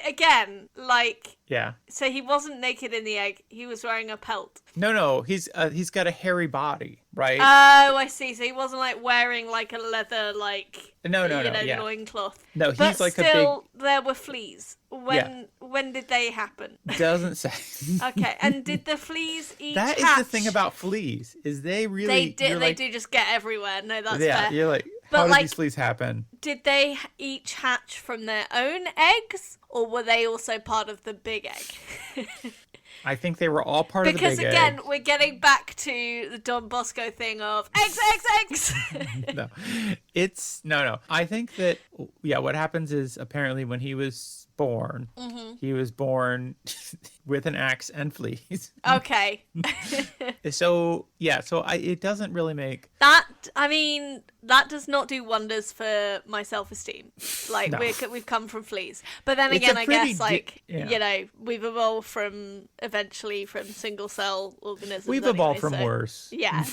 again, like,
Yeah.
so he wasn't naked in the egg. He was wearing a pelt.
No, he's got a hairy body, right?
Oh, I see. So he wasn't like wearing like a leather, like
No, yeah.
loincloth.
No, he's
but
like
still, there were fleas.
Yeah.
When did they happen?
Doesn't say.
Okay, and did the fleas each
That is
hatch?
the thing about fleas is they really
They did.
you're
They
like,
do just get everywhere. No, that's
yeah,
fair.
you're like,
But,
how did
like,
these fleas happen?
Did they each hatch from their own eggs, or were they also part of the big egg?
I think they were all part of the
Because
big
again,
egg.
we're getting back to the Don Bosco thing of eggs, eggs, eggs.
No, it's no. I think that what happens is apparently when he was born, he was born with an axe and fleas.
Okay.
So it doesn't really make
That does not do wonders for my self-esteem. Like
No.
we've come from fleas, but then
It's
again,
a
I
pretty
guess like
yeah.
you know we've evolved from single-cell organisms.
We've
anyway,
evolved from
so-
worse.
Yeah.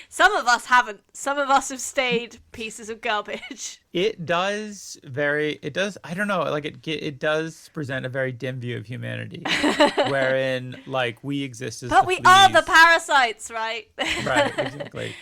Some of us haven't. Some of us have stayed made pieces of garbage.
It does. I don't know. Like it does present a very dim view of humanity, wherein like we exist as.
But we are the parasites, right?
Right. Exactly.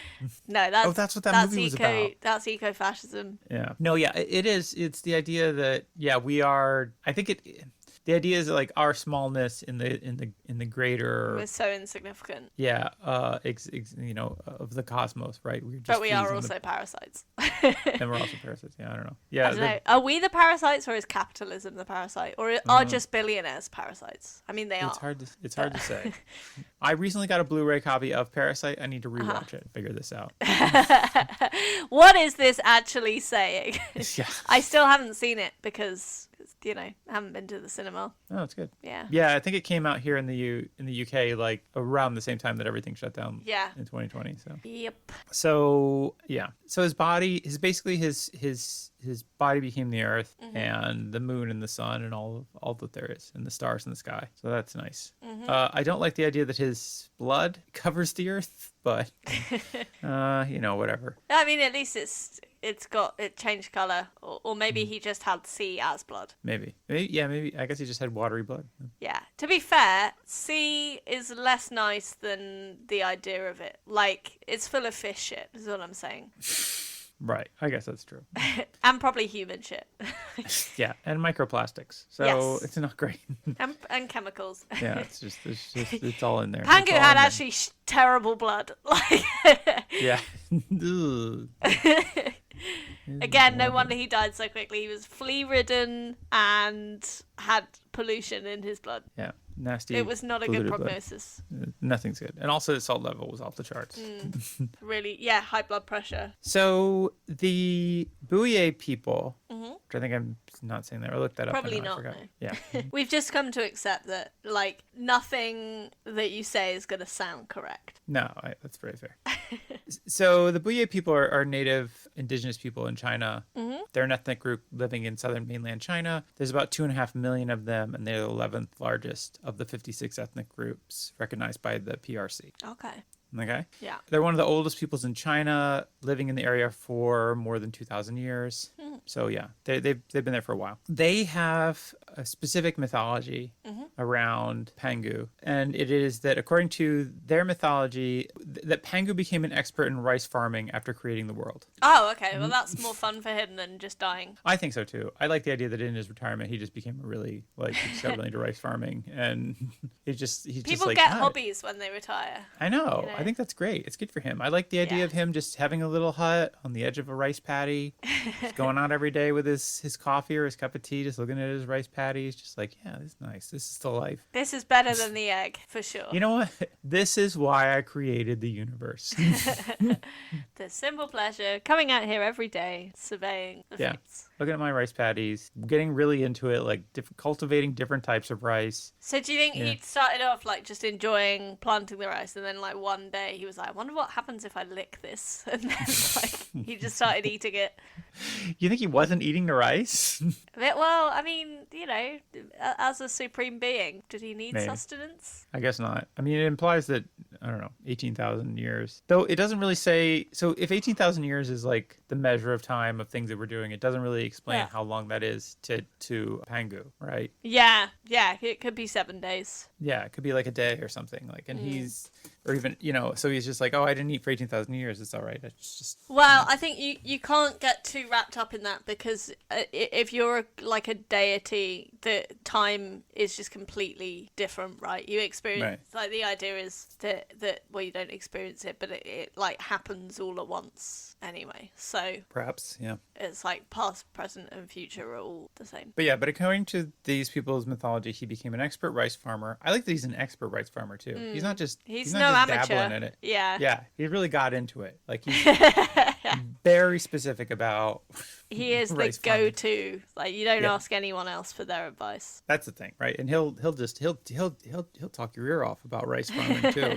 No,
that's what that movie was about.
That's eco-fascism.
Yeah. No. Yeah. It is. It's the idea that we are. I think it. The idea is that, like, our smallness in the greater.
We're so insignificant.
Yeah. Of the cosmos, right?
But we are also parasites.
And we're also parasites. Yeah. I don't know. Yeah.
I don't know. Are we the parasites, or is capitalism the parasite, or are just billionaires parasites? I mean, they are.
It's hard to say. I recently got a Blu-ray copy of Parasite. I need to rewatch it and figure this out.
What is this actually saying?
Yeah.
I still haven't seen it because I haven't been to the cinema.
Oh, it's good.
Yeah.
Yeah, I think it came out here in the UK like around the same time that everything shut down.
Yeah.
In 2020. So.
Yep.
So yeah. So his body, his body became the earth and the moon and the sun and all that there is, and the stars in the sky. So that's nice. I don't like the idea that his blood covers the earth, but whatever.
I mean, at least it changed color, or maybe he just had C as blood.
Maybe. I guess he just had watery blood.
Yeah. To be fair, C is less nice than the idea of it. Like, it's full of fish shit, is what I'm saying.
Right. I guess that's true.
And probably human shit.
Yeah, and microplastics. So
Yes.
It's not great.
and chemicals.
Yeah, it's all in there.
Pangu had actually terrible blood. Like.
Yeah.
Again, no wonder he died so quickly. He was flea-ridden and had pollution in his blood.
Yeah, nasty.
It was not a good prognosis.
Nothing's good. And also his salt level was off the charts.
Really, yeah, high blood pressure.
So the Bouye people, which I think I'm not saying that, or looked that up.
Probably
I
not,
forgot.
no.
Yeah.
We've just come to accept that, like, nothing that you say is going to sound correct.
No, that's very fair. So the Bouye people are native indigenous people in China. They're an ethnic group living in southern mainland China. There's about 2.5 million of them, and they're the 11th largest of the 56 ethnic groups recognized by the PRC.
Okay.
Okay?
Yeah.
They're one of the oldest peoples in China, living in the area for more than 2,000 years. So yeah, they've been there for a while. They have a specific mythology around Pangu, and it is that according to their mythology, that Pangu became an expert in rice farming after creating the world.
Oh, okay. Well, that's more fun for him than just dying.
I think so too. I like the idea that in his retirement he just became he just got really into rice farming, and
People get hobbies when they retire.
I know. I think that's great. It's good for him. I like the idea of him just having a little hut on the edge of a rice paddy, just going out every day with his coffee or his cup of tea, just looking at his rice paddies, just like, yeah, this is nice. This is the life.
This is better than the egg, for sure.
You know what? This is why I created the universe.
The simple pleasure, coming out here every day, surveying the fruits.
Looking at my rice paddies, getting really into it, like cultivating different types of rice.
So do you think he started off like just enjoying planting the rice, and then like one day he was like, I wonder what happens if I lick this, and then like he just started eating it?
You think he wasn't eating the rice?
Well, I mean, as a supreme being, did he need
Maybe.
Sustenance?
I guess not. I mean, it implies that, I don't know, 18,000 years. Though it doesn't really say, so if 18,000 years is like the measure of time of things that we're doing, it doesn't really explain how long that is to Pangu, right?
Yeah, it could be 7 days.
Yeah, it could be like a day or something. Like, and he's, or even, so he's just like, oh, I didn't eat for 18,000 years. It's all right. It's just.
Well, I think you can't get too wrapped up in that, because if you're like a deity, the time is just completely different, right? You experience, like, the idea is that well, you don't experience it, but it like happens all at once anyway. So
perhaps, yeah.
It's like past, present, and future are all the same.
But but according to these people's mythology, he became an expert rice farmer. I like that he's an expert rice farmer too. He's not just
he's
not
no
just
amateur.
dabbling in it.
Yeah,
he really got into it. Like, he's very specific about.
He is the go-to. Like, you don't ask anyone else for their advice.
That's the thing, right? And he'll talk your ear off about rice farming too.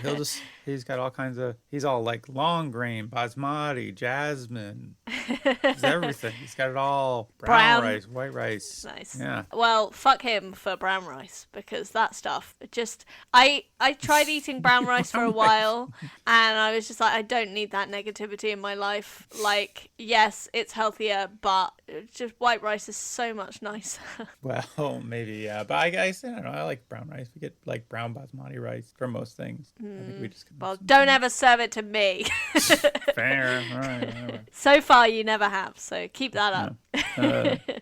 He's got all kinds of. He's all like long grain, basmati, jasmine. He's everything. He's got it all. Brown rice, white rice.
Nice.
Yeah.
Well, fuck him for brown rice, because that stuff just. I tried eating brown rice for a while, and I was just like, I don't need that negativity in my life. of like, yes, it's healthier, but just white rice is so much nicer.
Well, maybe, yeah. But I guess, I don't know. I like brown rice. We get like brown basmati rice for most things. I think we just
Well, don't ever serve it to me.
fair. All right, whatever.
So far, you never have, so keep that up.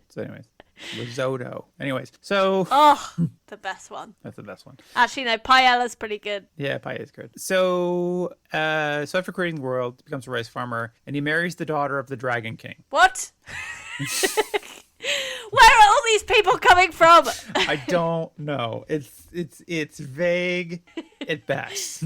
So anyways, risotto. Anyways, so
Oh, the best one.
that's the best one.
Actually, no, paella's pretty good.
Yeah, pie is good. So, so after creating the world, he becomes a rice farmer, and he marries the daughter of the Dragon King.
What? Where are all these people coming from?
I don't know. It's vague at best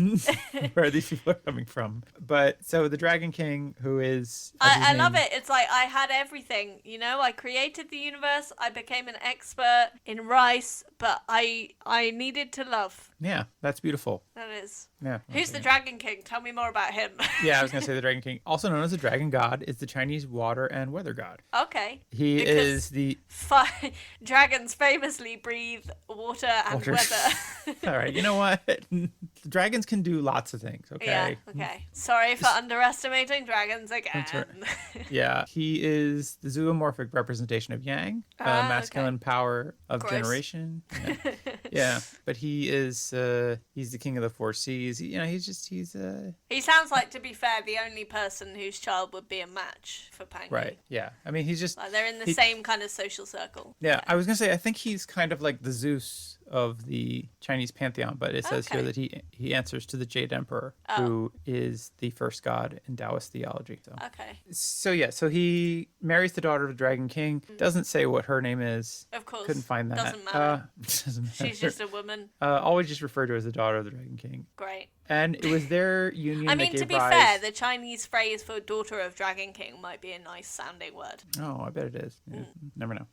where these people are coming from. But so the Dragon King, who is
I love it. It's like I had everything. You know, I created the universe. I became an expert in rice, but I needed to love.
Yeah, that's beautiful.
That is.
Yeah.
Who's the Dragon King? Tell me more about him.
Yeah, I was gonna say the Dragon King, also known as the Dragon God, is the Chinese water and weather god.
Okay.
He
Because
is the
dragons famously breathe water and weather.
All right, you know what? Dragons can do lots of things, okay?
Yeah, okay. Sorry for underestimating dragons again.
That's right. Yeah, he is the zoomorphic representation of yang, masculine power of
Gross.
generation. Yeah. Yeah, but he is he's the king of the four seas.
He sounds like, to be fair, the only person whose child would be a match for Pangu.
Right. Yeah. I mean, he's just
Like they're in the same kind of social circle.
yeah, I was going to say I think he's kind of like the Zeus of the Chinese pantheon, but it says here that he answers to the Jade Emperor, who is the first god in Taoist theology. So yeah, so he marries the daughter of the Dragon King. Doesn't say what her name is.
Of course.
Couldn't find that.
Doesn't matter.
Doesn't matter.
She's just a woman.
Always just referred to as the daughter of the Dragon King.
Great.
And it was their union
I
that
mean,
gave
to be
rise...
fair, the Chinese phrase for daughter of Dragon King might be a nice sounding word.
Oh, I bet it is. Yeah, never know.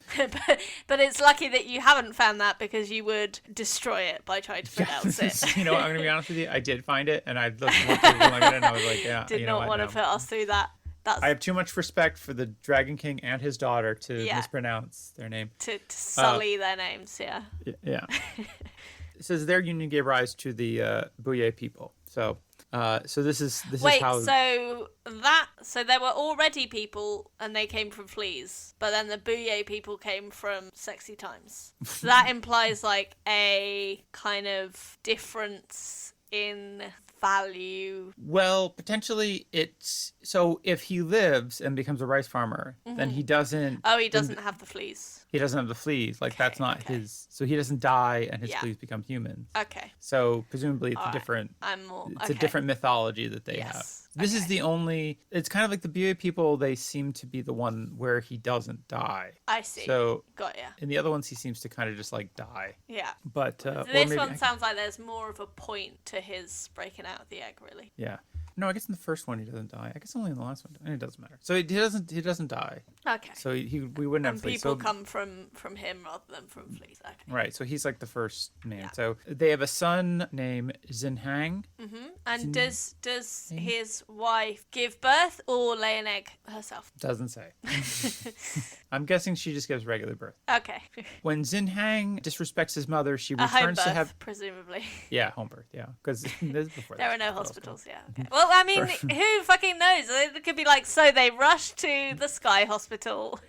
but it's lucky that you haven't found that, because you would destroy it by trying to pronounce it.
You know what, I'm going to be honest with you. I did find it, and I looked at it, and I was like, yeah,
Did
you know
not
what,
want to
no.
put us through that.
I have too much respect for the Dragon King and his daughter to mispronounce their name.
To sully their names, yeah.
Yeah. It says their union gave rise to the Buyei people. So this is how.
So there were already people and they came from fleas, but then the Buyei people came from sexy times. So that implies like a kind of difference in value.
Well, potentially it's so if he lives and becomes a rice farmer, then he doesn't.
Oh, he doesn't have the fleas.
He doesn't have the fleas. Like that's not his. So he doesn't die, and his fleas become humans.
Okay.
So presumably it's a different. It's a different mythology that they have. This is the only. It's kind of like the Buyei people. They seem to be the one where he doesn't die.
I see.
So
got ya.
In the other ones, he seems to kind of just like die.
Yeah.
But
this one sounds like there's more of a point to his breaking out of the egg, really.
Yeah. No, I guess in the first one he doesn't die. I guess only in the last one. It doesn't matter. So he doesn't die.
Okay.
So we wouldn't have fleas.
People come from him rather than from fleas. Okay.
Right. So he's like the first man. Yeah. So they have a son named Xinhang.
Mm-hmm. And does his wife give birth or lay an egg herself?
Doesn't say. I'm guessing she just gives regular birth.
Okay.
When Xinhang disrespects his mother, she returns
home birth,
to have
presumably.
Yeah, home birth. Yeah, because this is before
there are no hospitals. Yeah. Okay. Well, I mean, who fucking knows? It could be like, so they rushed to the Sky Hospital.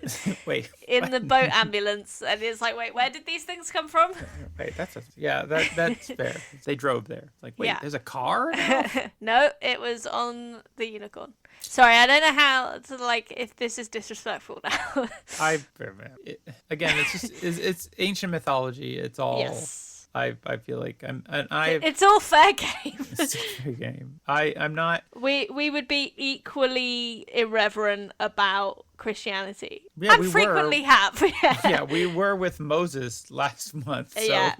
Wait.
In the boat ambulance, and it's like, wait, where did these things come from?
Wait, that's fair. They drove there. Like, wait, there's a car now?
No, it was on the Unicorn. Sorry, I don't know how to if this is disrespectful now.
Again, it's just it's ancient mythology. It's all. Yes. I feel like
it's all fair game.
It's all fair game. I'm not.
We would be equally irreverent about Christianity.
Yeah,
and frequently have.
Yeah, we were with Moses last month. So.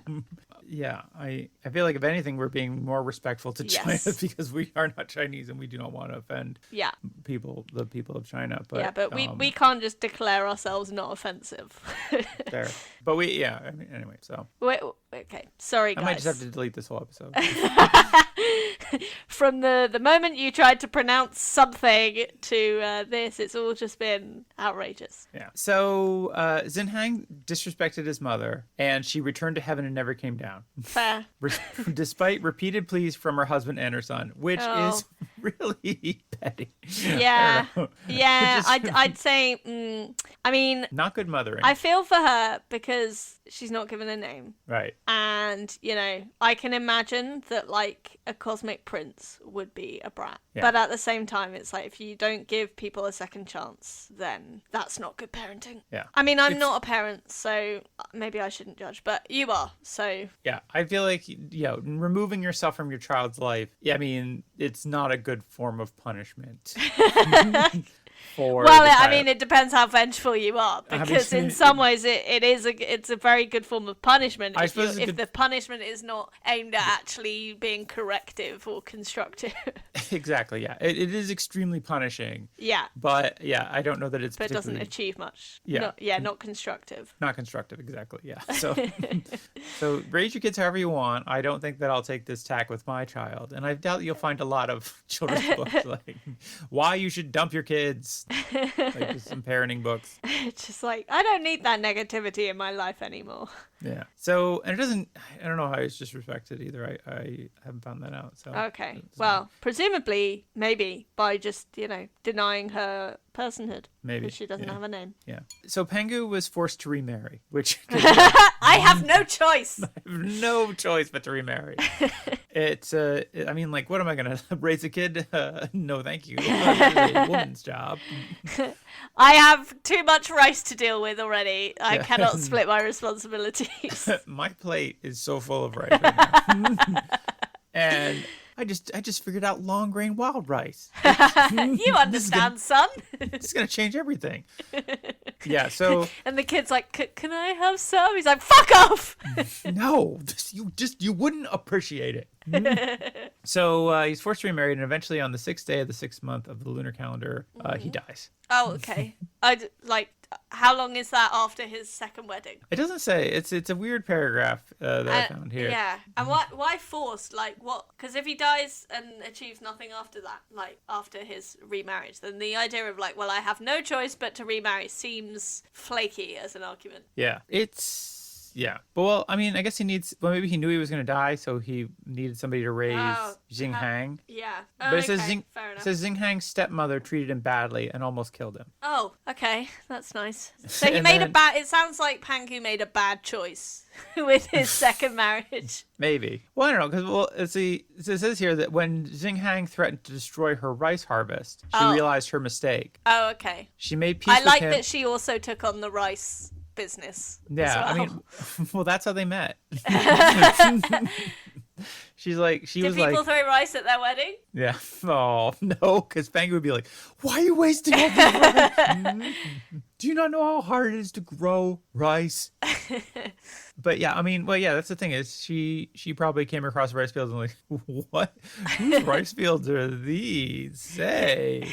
Yeah, I feel like if anything, we're being more respectful to China because we are not Chinese and we do not want to offend the people of China. But
we can't just declare ourselves not offensive.
There, but anyway, so.
Okay, sorry guys.
I might just have to delete this whole episode.
From the moment you tried to pronounce something to this, it's all just been outrageous.
Yeah. So Xinhang disrespected his mother, and she returned to heaven and never came down.
Fair.
Despite repeated pleas from her husband and her son, which is really daddy.
Yeah.
I don't know.
Yeah,
Just
I'd say, I mean,
not good mothering.
I feel for her because she's not given a name.
Right.
And, you know, I can imagine that, like, a cosmic prince would be a brat.
Yeah.
But at the same time, it's like, if you don't give people a second chance, then that's not good parenting.
Yeah.
I mean, I'm not a parent, so maybe I shouldn't judge, but you are, so...
Yeah, I feel like, removing yourself from your child's life, I mean, it's not a good form of punishment. For
Well,
the
I
child.
mean, it depends how vengeful you are, because in some ways it's a very good form of punishment
I
if,
suppose
if the punishment is not aimed at actually being corrective or constructive.
Exactly, yeah. It is extremely punishing.
Yeah,
But, yeah, I don't know that it's
but it doesn't
particularly...
achieve much.
Yeah.
Not constructive.
Not constructive, exactly, yeah. So raise your kids however you want. I don't think that I'll take this tack with my child. And I doubt you'll find a lot of children's books like why you should dump your kids. Like just some parenting books.
It's just like, I don't need that negativity in my life anymore.
Yeah. So, and I don't know how it's disrespected either. I haven't found that out. So
Okay. Well, presumably, maybe by just, denying her personhood.
Maybe,
Because she doesn't
yeah.
have a name.
Yeah. So Pangu was forced to remarry, which
I have no choice.
no choice but to remarry. It's I mean, like, what am I gonna raise a kid? No, thank you. This is a woman's job.
I have too much rice to deal with already. I
Yeah.
cannot split my responsibilities.
My plate is so full of rice right now. And I just figured out long grain wild rice.
You understand, son.
It's gonna change everything. Yeah. So
And the kid's like, can I have some? He's like, fuck off.
no, you wouldn't appreciate it. So he's forced to be married, and eventually, on the 6th day of the 6th month of the lunar calendar, he dies.
Oh, okay. How long is that after his second wedding?
It doesn't say. It's a weird paragraph that I found here.
Yeah. And why forced? Like, what? Because if he dies and achieves nothing after that, like, after his remarriage, then the idea of, like, well, I have no choice but to remarry seems flaky as an argument.
Yeah. Yeah. But, well, I mean, I guess maybe he knew he was going to die, so he needed somebody to raise Xing Hang.
Yeah.
But it says
fair enough.
Xing Hang's stepmother treated him badly and almost killed him.
Oh, okay. That's nice. So he
And
made
then-
it sounds like Pangu made a bad choice with his second marriage.
Maybe. Well, I don't know, because, it says here that when Xing Hang threatened to destroy her rice harvest, she realized her mistake.
Oh, okay.
She made peace
I
with
like
him.
that she also took on the rice business.
Yeah,
as well.
I mean, well, that's how they met. She was
Did people throw rice at their wedding?
yeah. Oh, no, because Pangu would be like, why are you wasting all this rice? Do you not know how hard it is to grow rice? But yeah, I mean, well, yeah, that's the thing is she probably came across rice fields and like, what? Whose rice fields are these? Say.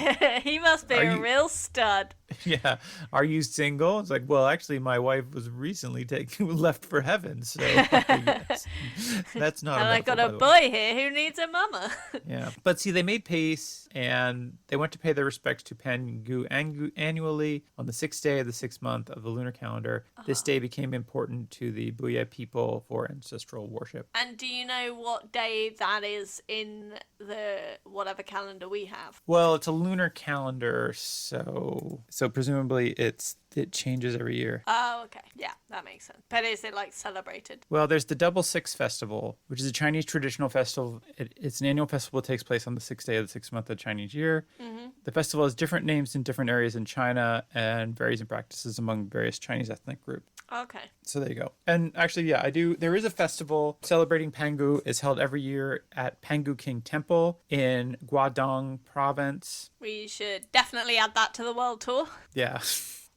He must be a real stud.
Yeah. Are you single? It's like, well, actually, my wife was recently left for heaven. So yes. That's not
And
a
I got
metaphor,
a
by the way.
boy here who needs a mama.
Yeah. But see, they made peace and they went to pay their respects to Pangu annually on the 6th day of the 6th month of the lunar calendar. This day became important to the Buya people for ancestral worship.
And do you know what day that is in the whatever calendar we have?
Well, it's a lunar calendar, so presumably it changes every year.
Oh, okay. Yeah, that makes sense. But is it like celebrated?
Well, there's the Double Six Festival, which is a Chinese traditional festival. It's an annual festival that takes place on the 6th day of the 6th month of the Chinese year. Mm-hmm. The festival has different names in different areas in China and varies in practices among various Chinese ethnic groups.
Okay.
So there you go. And actually, yeah, there is a festival celebrating Pangu. It's held every year at Pangu King Temple in Guangdong province.
We should definitely add that to the world tour.
Yeah.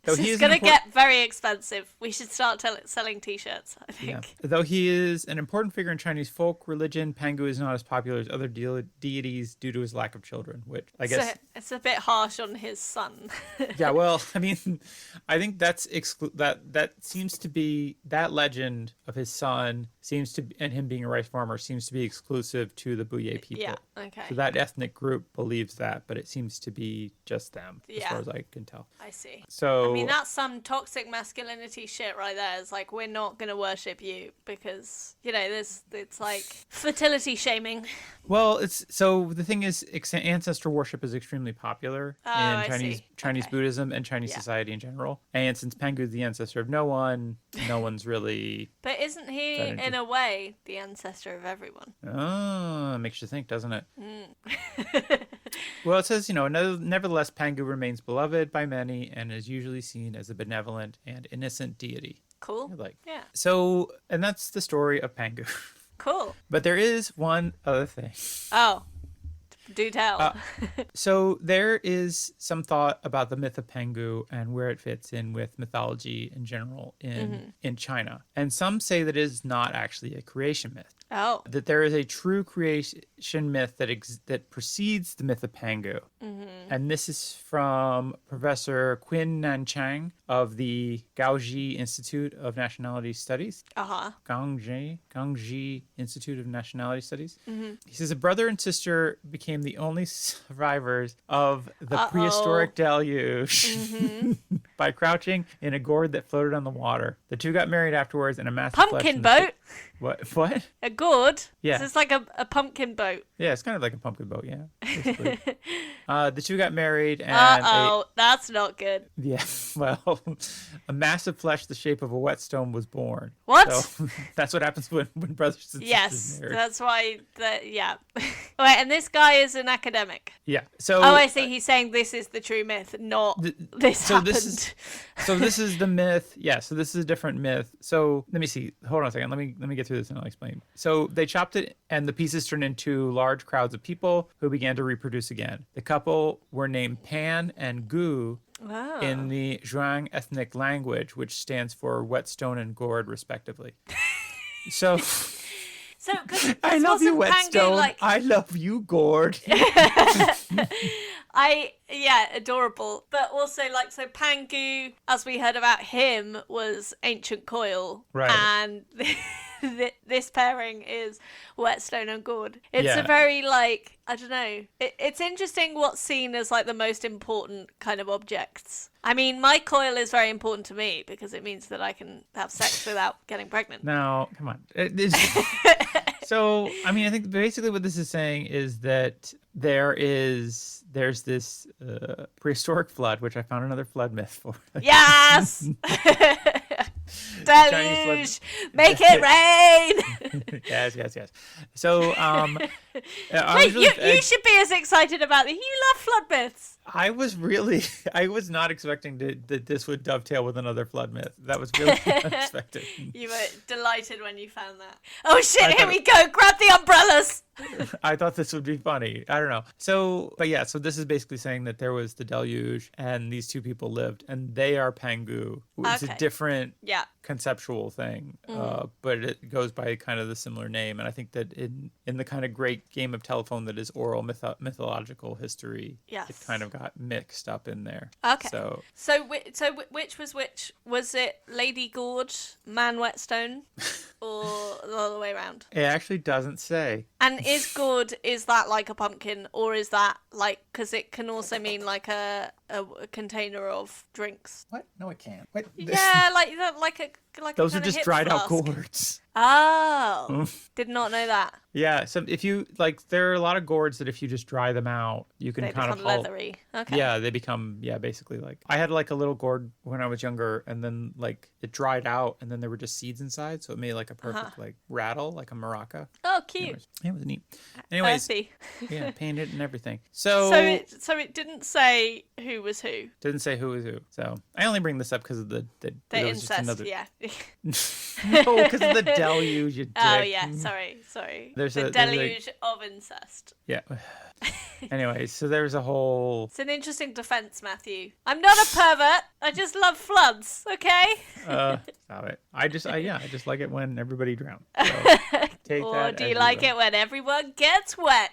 It's going to get very expensive. We should start selling t-shirts, I think.
Yeah. Though he is an important figure in Chinese folk religion, Pangu is not as popular as other deities due to his lack of children, which I guess...
So it's a bit harsh on his son.
Yeah, well, I mean, I think that's that seems to be... That legend of his son and him being a rice farmer seems to be exclusive to the Buye people.
Yeah, okay.
So that ethnic group believes that, but it seems to be just them, as far as I can tell.
I see.
So...
I mean, that's some toxic masculinity shit right there. It's like, we're not going to worship you because, it's like fertility shaming,
Well, it's so the thing is, ancestor worship is extremely popular in
I
Chinese
see.
Buddhism and Chinese
Yeah.
society in general. And since Pangu is the ancestor of no one's really
But isn't he,
that
in
interested.
a way, the ancestor of everyone?
Oh, makes you think, doesn't it?
Mm.
Well, it says, nevertheless, Pangu remains beloved by many and is usually seen as a benevolent and innocent deity.
Cool.
Like,
Yeah.
so, and that's the story of Pangu.
Cool.
But there is one other thing.
Oh, do tell.
So there is some thought about the myth of Pangu and where it fits in with mythology in general in China. And some say that it is not actually a creation myth.
Oh.
That there is a true creation myth that precedes the myth of Pangu. And this is from Professor Qin Nanchang of the Gaoji Institute of Nationality Studies.
Uh-huh.
Gangji Institute of Nationality Studies. He says a brother and sister became the only survivors of the prehistoric deluge by crouching in a gourd that floated on the water. The two got married afterwards in a massive
Pumpkin boat?
What?
A gourd?
Yeah.
So it's like a pumpkin boat.
Yeah, it's kind of like a pumpkin boat, yeah. Basically. The two got married and
That's not good.
yeah, well, a massive flesh the shape of a whetstone was born.
What?
So that's what happens when brothers and sisters
Yes,
marry.
that's why. Yeah. Wait, and this guy is an academic.
Yeah. So
Oh, I see. He's saying this is the true myth, not this
so
happened.
this is the myth. Yeah, so this is a different myth. So let me see. Hold on a second. Let me get through this and I'll explain. So they chopped it and the pieces turned into large crowds of people who began to reproduce again. The couple were named Pan and Gu
Wow.
in the Zhuang ethnic language, which stands for whetstone and gourd, respectively. So
So, cause
I love you,
Pangu,
whetstone.
like,
I love you, gourd.
adorable. But also, like, so Pangu, as we heard about him, was ancient coil.
Right.
And this pairing is whetstone and gourd. It's
Yeah.
a very, like, I don't know. It's interesting what's seen as, like, the most important kind of objects. I mean, my coil is very important to me because it means that I can have sex without getting pregnant.
Now, come on. So, I mean, I think basically what this is saying is that there's this prehistoric flood, which I found another flood myth for.
Yes! Deluge! Make it rain!
Yes. So, I
Hey,
was really,
you should be as excited about this. You love flood myths.
I was not expecting that this would dovetail with another flood myth. That was really unexpected.
You were delighted when you found that. Oh shit,
I
here
thought-
we go. Grab the umbrellas.
I thought this would be funny. I don't know. So, but yeah, so this is basically saying that there was the deluge and these two people lived and they are Pangu. It's a
Okay.
different
Yeah.
conceptual thing, but it goes by kind of the similar name. And I think that in the kind of great game of telephone that is oral mythological history,
Yes.
it kind of got mixed up in there.
Okay.
So
Which was which? Was it Lady Gourd, Man Whetstone, or the other way around?
it actually doesn't say.
And is gourd, is that like a pumpkin, or is that like, because it can also mean like a container of drinks?
What? No, it can't. What?
Yeah, like
Those
a
are
kinda
just
hip
dried out
flask.
gourds.
Oh, did not know that.
Yeah, so if you there are a lot of gourds that if you just dry them out, you can
They
kind
become
of
leathery. Okay.
Yeah, they become basically like I had like a little gourd when I was younger, and then like it dried out, and then there were just seeds inside, so it made like a perfect like rattle, like a maraca.
Oh, cute.
Anyways, it was neat. Anyways,
Earthy.
yeah, painted and everything. So
So it didn't say who was who.
didn't say who was who. So I only bring this up because of the
The
there was just
incest.
another
Yeah.
no, because of the deluge. You dick.
Oh yeah. Sorry.
There's
the
a- there's a-
deluge of incest.
Yeah. Anyways, so there's a whole.
It's an interesting defense, Matthew. I'm not a pervert. I just love floods. Okay.
Stop it. I just like it when everybody drowns. So take
Or
that
do
as
you
you
like
will.
it when everyone gets wet?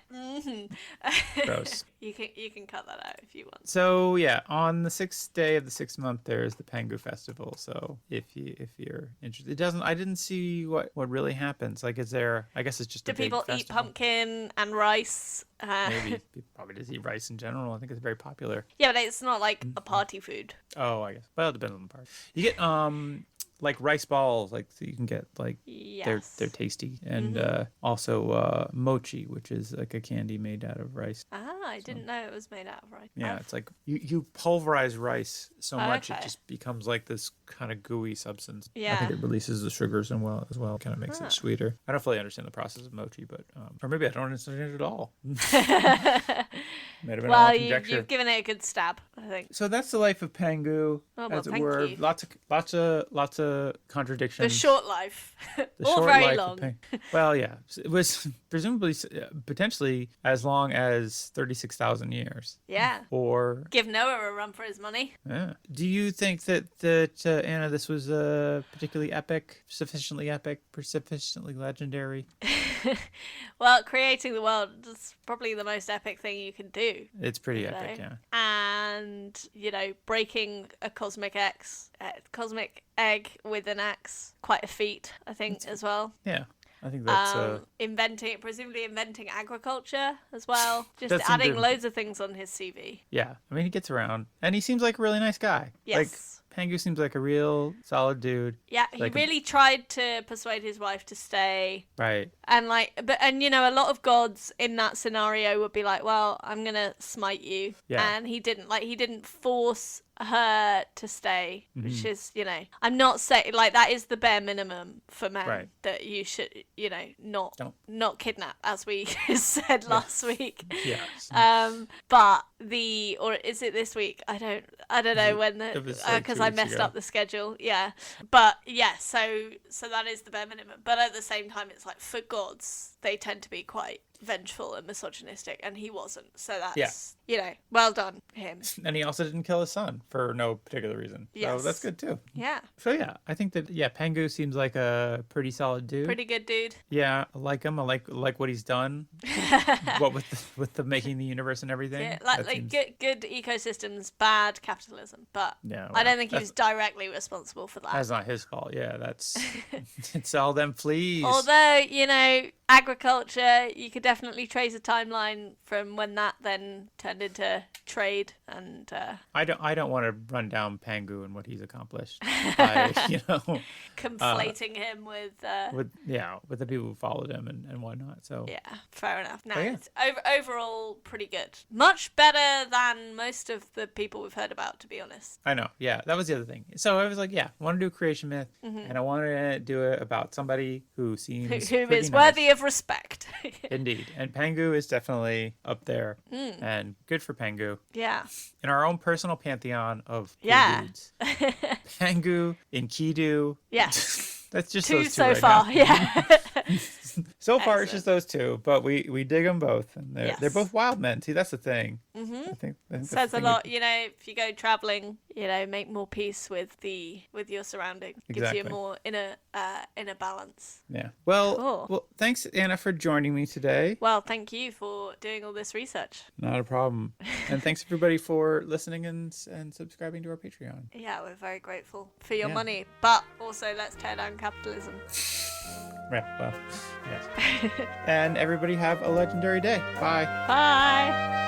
Gross.
You can cut that out if you want.
So yeah, on the 6th day of the 6th month, there's the Pangu festival. So if you're interested, I didn't see what really happens. Like, is there? I guess it's just
Do
a big
people eat
festival.
pumpkin and rice?
Maybe people probably just eat rice in general. I think it's very popular.
Yeah, but it's not like a party food.
Oh, I guess. Well, it depends on the part. You get like rice balls, like so you can get like
Yes.
they're tasty, and also mochi, which is like a candy made out of rice.
I didn't know it was made out of rice.
Yeah, it's like you pulverize rice so much it
Okay.
just becomes like this kind of gooey substance. I
Yeah.
think it releases the sugars and as well, kind of makes it sweeter. I don't fully understand the process of mochi, but or maybe I don't understand it at all. Might have been all
Well,
conjecture.
you've given it a good stab, I think.
So that's the life of Pangu,
well,
as it
thank
were.
you.
Lots of contradictions.
The short life.
The
or
short
very
life
long.
of well, yeah, it was presumably potentially as long as 36,000 years.
Yeah.
Or
Give Noah a run for his money.
yeah. Do you think that Anna, this was particularly epic, sufficiently legendary?
Well, creating the world is probably the most epic thing you can do.
It's pretty
you
epic,
know?
yeah.
And, breaking a cosmic cosmic egg with an axe, quite a feat, I think, as well.
Yeah. I think that's
Presumably inventing agriculture as well. Just
That seemed
adding
to-
loads of things on his CV.
yeah. I mean, he gets around, and he seems like a really nice guy.
Yes.
Like Pangu seems like a real solid dude.
Yeah, he
Like-
really tried to persuade his wife to stay.
Right.
And a lot of gods in that scenario would be like, well, I'm going to smite you.
Yeah.
And he didn't force her to stay,
Mm-hmm.
which is, I'm not saying, like, that is the bare minimum for men,
Right.
that you should,
Don't.
not kidnap, as we said last week.
Yeah.
But or is it this week? I don't know when
It
the,
was, like,
because
2
I
weeks
messed
ago.
up the schedule. Yeah. But yeah, so that is the bare minimum. But at the same time, it's like, for gods, they tend to be quite vengeful and misogynistic, and he wasn't. So that's, well done, him.
And he also didn't kill his son for no particular reason.
Yes.
So that's good too.
Yeah.
So yeah, I think that Pangu seems like a pretty solid dude.
Pretty good dude.
Yeah, I like him. I like what he's done. What with the making the universe and everything.
Yeah,
That
like
seems-
good ecosystems, bad capitalism. But
Yeah,
I
well,
don't think he was directly responsible for that.
That's not his fault. Yeah, that's it's all them fleas.
Although, agriculture, you could definitely trace a timeline from when that then turned into trade and
I don't want to run down Pangu and what he's accomplished by
conflating him with
with the people who followed him and whatnot. So
yeah, fair enough. No,
Oh, yeah.
it's overall pretty good. Much better than most of the people we've heard about, to be honest.
I know. Yeah, that was the other thing. So I was like, I want to do a creation myth,
Mm-hmm.
and I want to do it about somebody who seems
Who
pretty
is
nice.
worthy of respect.
Indeed. And Pangu is definitely up there.
Mm.
And good for Pangu.
Yeah.
In our own personal pantheon of cool
Yeah.
dudes. Pangu, Enkidu.
Yes.
That's just
Two
those two
so
right
far.
now.
Yeah.
So far, it's
Excellent.
just those two, but we dig them both. And they're
Yes.
both wild men. See, that's the thing.
Mm-hmm.
I think the
Says a
thing
lot, if you go traveling, make more peace with your surroundings. Gives you
Exactly.
more inner balance.
Yeah. Well,
Cool.
well, thanks, Anna, for joining me today.
Well, thank you for doing all this research.
Not a problem. And thanks, everybody, for listening and subscribing to our Patreon.
Yeah, we're very grateful for your
Yeah.
money, but also let's tear down capitalism.
Yeah, well, yes. And everybody have a legendary day. Bye.
Bye.